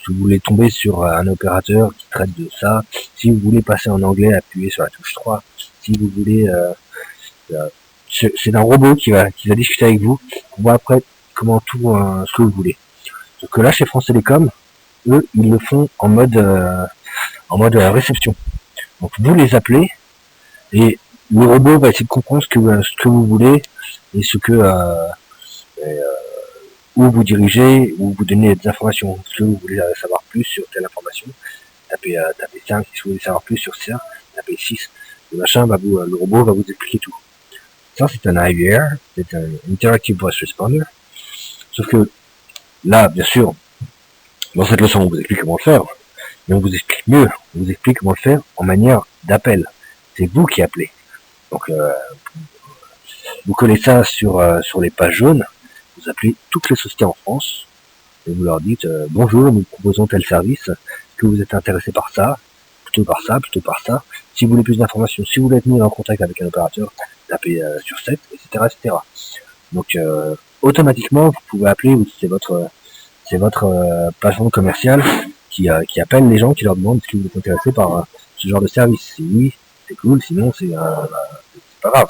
A: si vous voulez tomber sur un opérateur qui traite de ça, si vous voulez passer en anglais, appuyez sur la touche 3, si vous voulez c'est un robot qui va discuter avec vous, on voit après comment tout ce que vous voulez. Sauf que là chez France Télécom, eux, ils le font en mode réception. Donc vous les appelez et le robot va essayer de comprendre ce que vous voulez et où vous dirigez, où vous donnez des informations. Si vous voulez savoir plus sur telle information, tapez 5. Si vous voulez savoir plus sur ça, tapez 6. Le robot va vous expliquer tout. Ça, c'est un IVR, c'est un Interactive Voice Responder. Sauf que là, bien sûr, dans cette leçon, on vous explique comment le faire, mais on vous explique mieux. On vous explique comment le faire en manière d'appel. C'est vous qui appelez. Donc, vous collez ça sur les pages jaunes. Vous appelez toutes les sociétés en France et vous leur dites bonjour, nous proposons tel service, que vous êtes intéressé par ça, plutôt par ça, Si vous voulez plus d'informations, si vous voulez être mis en contact avec un opérateur, tapez sur 7, etc., etc. Donc automatiquement, vous pouvez appeler, c'est votre patron commercial qui appelle les gens, qui leur demande si vous êtes intéressé par ce genre de service. Si oui, c'est cool, sinon c'est pas grave.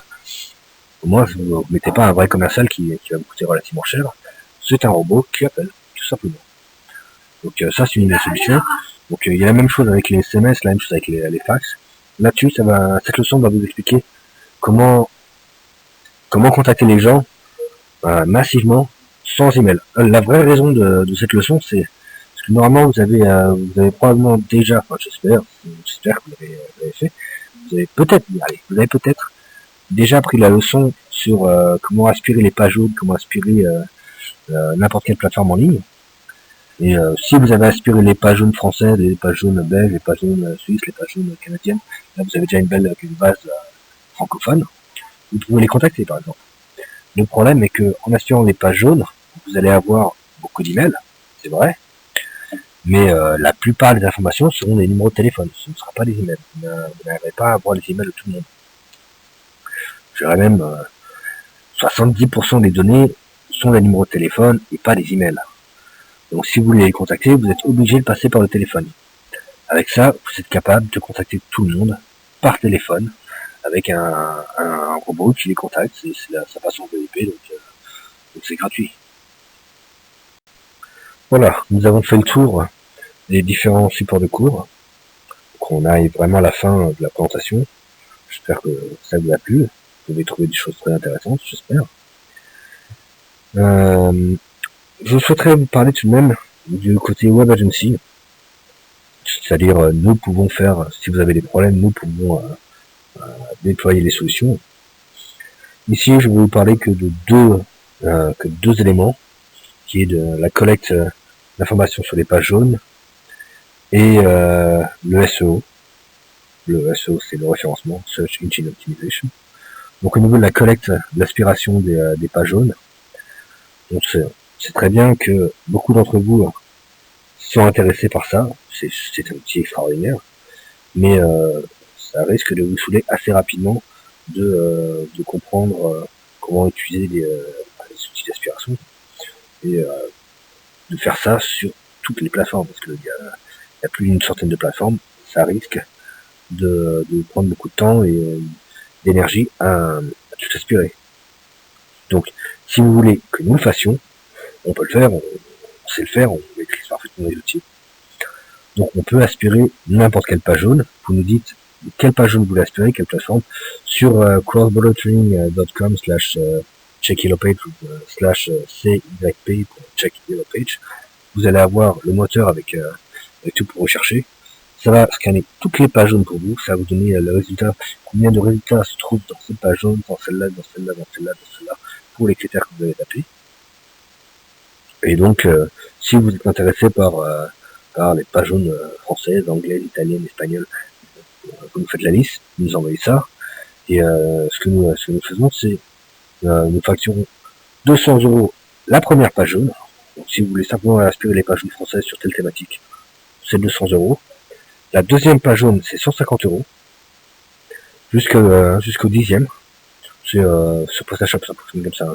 A: Au moins, vous ne mettez pas un vrai commercial qui va vous coûter relativement cher. C'est un robot qui appelle, tout simplement. Donc ça, c'est une solution. Donc il y a la même chose avec les SMS, la même chose avec les fax. Là-dessus, cette leçon va vous expliquer comment contacter les gens massivement sans email. La vraie raison de cette leçon, c'est parce que normalement vous avez probablement déjà, enfin, j'espère que vous l'avez fait, vous avez peut-être déjà pris la leçon sur comment aspirer les pages jaunes, comment aspirer n'importe quelle plateforme en ligne. Et si vous avez aspiré les pages jaunes françaises, les pages jaunes belges, les pages jaunes suisses, les pages jaunes canadiennes, là vous avez déjà une base francophone, vous pouvez les contacter par exemple. Le problème est que en aspirant les pages jaunes, vous allez avoir beaucoup d'emails, c'est vrai, mais la plupart des informations seront des numéros de téléphone, ce ne sera pas des emails. Vous n'arriverez pas à avoir les emails de tout le monde. Je dirais même 70% des données sont des numéros de téléphone et pas des emails. Donc si vous voulez les contacter, vous êtes obligé de passer par le téléphone. Avec ça, vous êtes capable de contacter tout le monde par téléphone, avec un robot qui les contacte, ça passe en VoIP, donc c'est gratuit. Voilà, nous avons fait le tour des différents supports de cours. Donc on arrive vraiment à la fin de la présentation. J'espère que ça vous a plu. Vous pouvez trouver des choses très intéressantes, j'espère. Je souhaiterais vous parler tout de même du côté Web Agency. C'est-à-dire, nous pouvons faire, si vous avez des problèmes, nous pouvons déployer les solutions. Ici, je vais vous parler que de deux éléments, qui est de la collecte d'informations sur les pages jaunes et le SEO. Le SEO, c'est le référencement, Search Engine Optimization. Donc au niveau de la collecte, l'aspiration des pages jaunes, donc c'est très bien que beaucoup d'entre vous sont intéressés par ça. C'est un outil extraordinaire, mais ça risque de vous saouler assez rapidement de comprendre comment utiliser les outils d'aspiration et de faire ça sur toutes les plateformes, parce qu'il y a plus d'une centaine de plateformes. Ça risque de prendre beaucoup de temps et d'énergie à tout aspirer. Donc, si vous voulez que nous le fassions, on peut le faire, on sait le faire, on maîtrise parfaitement les outils. Donc, on peut aspirer n'importe quelle page jaune. Vous nous dites quelle page jaune vous voulez aspirer, quelle plateforme, sur crossbordertraining.com/checkyellowpage /cyp.checkyellowpage. Vous allez avoir le moteur avec tout pour rechercher. Ça va scanner toutes les pages jaunes pour vous, ça va vous donner le résultat, combien de résultats se trouvent dans cette page jaune, dans celle-là, dans celle-là, dans celle-là, dans celle-là, pour les critères que vous avez tapés. Et donc, si vous êtes intéressé par les pages jaunes françaises, anglaises, italiennes, espagnoles, vous nous faites la liste, vous nous envoyez ça, et ce que nous faisons, c'est nous facturons 200 € la première page jaune. Donc, si vous voulez simplement aspirer les pages jaunes françaises sur telle thématique, c'est 200 €. La deuxième page jaune, c'est 150 € jusqu'au 10e. C'est sur PrestaShop, ça fonctionne comme ça.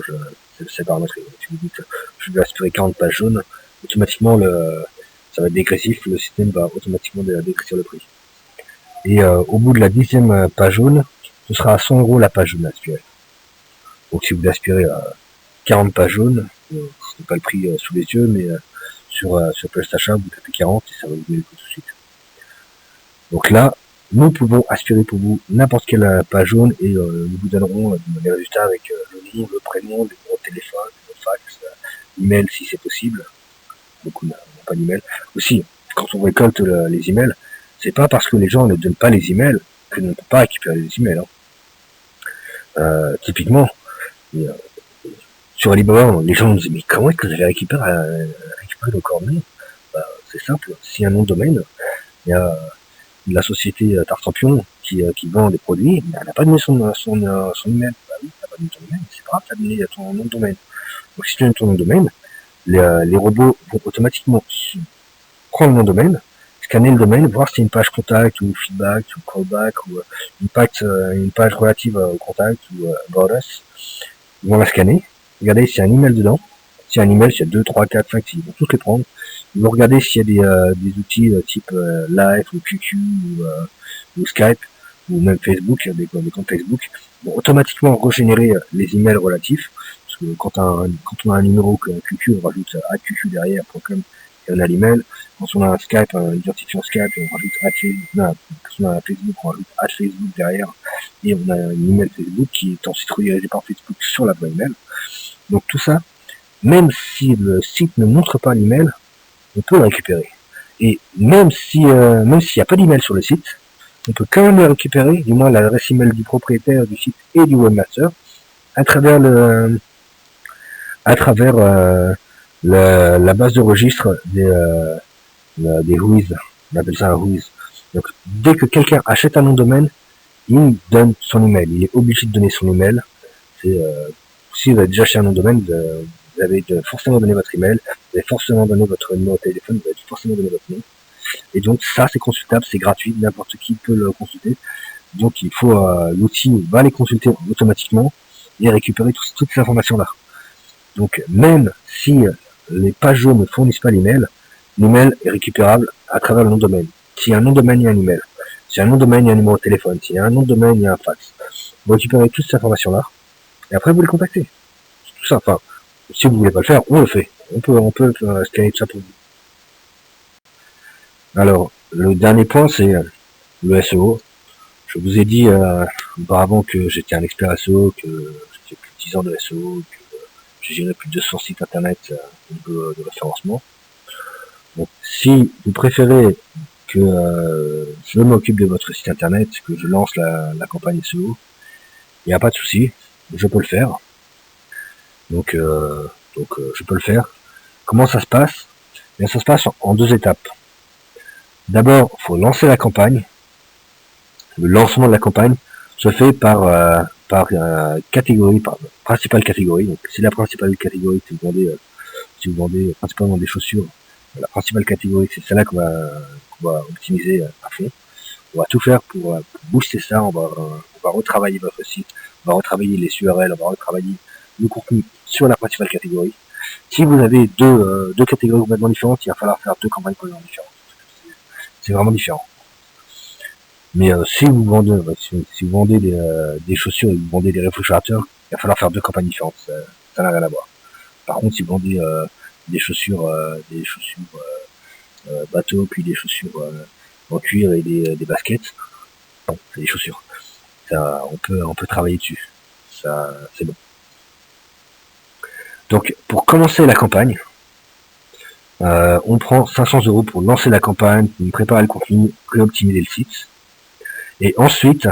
A: C'est paramétré. Si vous dites je vais aspirer 40 pages jaunes, automatiquement ça va être dégressif. Le système va automatiquement dégrossir le prix. Et au bout de la 10e page jaune, ce sera à 100 € la page jaune aspirée. Donc si vous voulez aspirer 40 pages jaunes, ce n'est pas le prix sous les yeux, mais sur PrestaShop, vous tapez 40 et ça va vous donner le prix tout de suite. Donc là, nous pouvons aspirer pour vous n'importe quelle page jaune et nous vous donnerons les résultats avec le nom, le prénom, le numéro de téléphone, le fax, l'email si c'est possible. Beaucoup n'ont pas d'email. Aussi, quand on récolte les emails, c'est pas parce que les gens ne donnent pas les emails que l'on ne peut pas récupérer les emails. Typiquement, sur Alibaba, les gens nous disent mais comment est-ce que vous avez récupéré nos coordonnées? C'est simple, si un nom de domaine, il y a la société Tartampion qui vend des produits, elle n'a pas donné son email. Bah oui, t'as pas donné ton email, c'est pas grave, t'as donné ton nom de domaine. Donc si tu donnes ton nom de domaine, les robots vont automatiquement prendre le nom de domaine, scanner le domaine, voir si c'est une page contact ou feedback ou callback ou une page relative au contact ou about us. Ils vont la scanner, regarder s'il y a un email dedans. S'il y a un email, s'il y a 2, 3, 4, 5, 6, ils vont tous les prendre. Ils vont regarder s'il y a des outils type Live ou QQ ou Skype ou même Facebook, des comptes Facebook, vont automatiquement régénérer les emails relatifs. Parce que quand on a un numéro QQ, on rajoute @QQ derrière, .com, et on a l'email. Quand on a un Skype, un identifiant Skype, on rajoute quand on a un Facebook, on rajoute @Facebook derrière, et on a un email Facebook qui est ensuite redirigé par Facebook sur la bonne email. Donc tout ça, même si le site ne montre pas l'email, on peut le récupérer. Et même s'il n'y a pas d'email sur le site, on peut quand même le récupérer, du moins l'adresse email du propriétaire du site et du webmaster, à travers la base de registre des whois. On appelle ça un whois. Donc, dès que quelqu'un achète un nom de domaine, il donne son email. Il est obligé de donner son email. Si vous avez déjà acheté un nom de domaine, vous avez forcément donné votre email, vous avez forcément donné votre numéro de téléphone, vous avez forcément donné votre nom. Et donc ça c'est consultable, c'est gratuit, n'importe qui peut le consulter. Donc il faut l'outil va les consulter automatiquement et récupérer toutes ces informations là. Donc même si les pages ne fournissent pas l'email est récupérable à travers le nom de domaine. S'il y a un nom de domaine, il y a un email. S'il y a un nom de domaine, il y a un numéro de téléphone. S'il y a un nom de domaine, il y a un fax. Vous récupérez toutes ces informations là et après vous les contactez. C'est tout ça. Enfin, si vous voulez pas le faire, on le fait. On peut scanner tout ça pour vous. Alors, le dernier point, c'est le SEO. Je vous ai dit auparavant que j'étais un expert SEO, que j'ai plus de 10 ans de SEO, que j'ai géré plus de 200 sites internet au niveau de référencement. Donc, si vous préférez que je m'occupe de votre site internet, que je lance la campagne SEO, il n'y a pas de souci, je peux le faire. Donc, je peux le faire. Comment ça se passe? Bien, ça se passe en 2 étapes. D'abord, il faut lancer la campagne. Le lancement de la campagne se fait par catégorie, par principale catégorie. Donc, c'est la principale catégorie si vous vendez principalement des chaussures. La principale catégorie, c'est celle-là qu'on va optimiser à fond. On va tout faire pour booster ça. On va retravailler votre site, on va retravailler les URL, on va retravailler le contenu sur la principale catégorie. Si vous avez deux catégories complètement différentes, il va falloir faire 2 campagnes complètement différentes. C'est vraiment différent. Mais si vous vendez des chaussures et vous vendez des réfrigérateurs, il va falloir faire 2 campagnes différentes. Ça n'a rien à voir. Par contre, si vous vendez des chaussures bateau, puis des chaussures en cuir et des baskets, bon, c'est des chaussures. Ça, on peut travailler dessus. Ça, c'est bon. Donc, pour commencer la campagne, on prend 500 € pour lancer la campagne, préparer le contenu, réoptimiser le site. Et ensuite,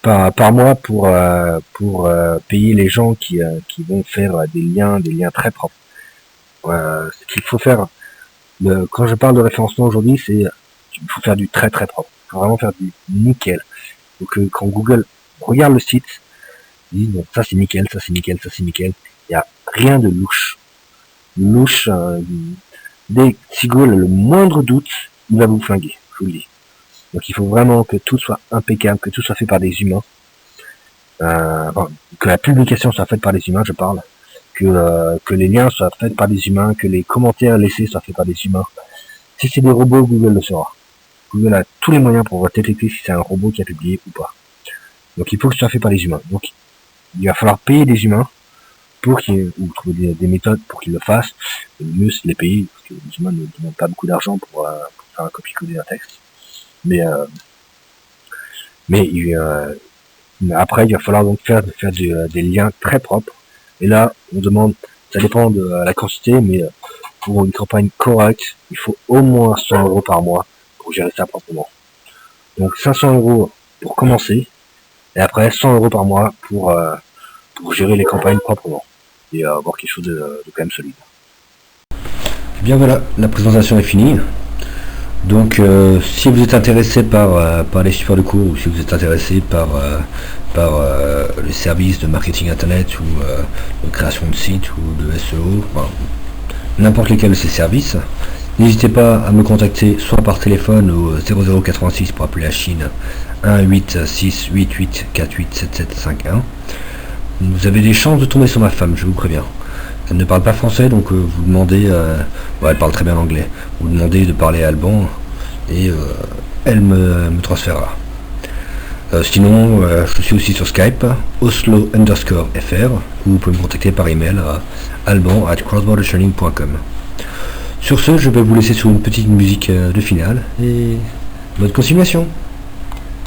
A: par mois pour payer les gens qui vont faire des liens très propres. Ce qu'il faut faire, quand je parle de référencement aujourd'hui, c'est qu'il faut faire du très très propre. Il faut vraiment faire du nickel. Donc quand Google regarde le site, il dit bon, ça c'est nickel, ça c'est nickel, ça c'est nickel. Il n'y a rien de louche. Dès si Google a le moindre doute, il va vous flinguer, je vous le dis. Donc il faut vraiment que tout soit impeccable, que tout soit fait par des humains, que la publication soit faite par des humains, je parle, que les liens soient faits par des humains, que les commentaires laissés soient faits par des humains. Si c'est des robots, Google le saura. Google a tous les moyens pour détecter si c'est un robot qui a publié ou pas. Donc il faut que ce soit fait par des humains. Donc il va falloir payer des humains ou trouver des méthodes pour qu'ils le fassent. Le mieux c'est de les payer, parce que les humains ne demandent pas beaucoup d'argent pour faire un copier-coller d'un texte. Mais après, il va falloir donc faire des liens très propres. Et là, on demande, ça dépend de la quantité, mais pour une campagne correcte, il faut au moins 100 € par mois pour gérer ça proprement. Donc 500 € pour commencer, et après 100 € par mois pour gérer les campagnes proprement et avoir quelque chose de quand même solide. Bien voilà, la présentation est finie. Donc si vous êtes intéressé par les supports de cours, ou si vous êtes intéressé par les services de marketing internet ou de création de site ou de SEO, n'importe lesquels de ces services, N'hésitez pas à me contacter soit par téléphone au 0086 pour appeler la Chine, 1-8-6-88-48-7751. Vous avez des chances de tomber sur ma femme, je vous préviens. Elle ne parle pas français, donc vous demandez... elle parle très bien l'anglais. Vous demandez de parler alban et elle me transférera. Sinon, je suis aussi sur Skype, Oslo_FR, ou vous pouvez me contacter par email à alban@crossbordertraining.com. Sur ce, je vais vous laisser sur une petite musique de finale, et bonne continuation.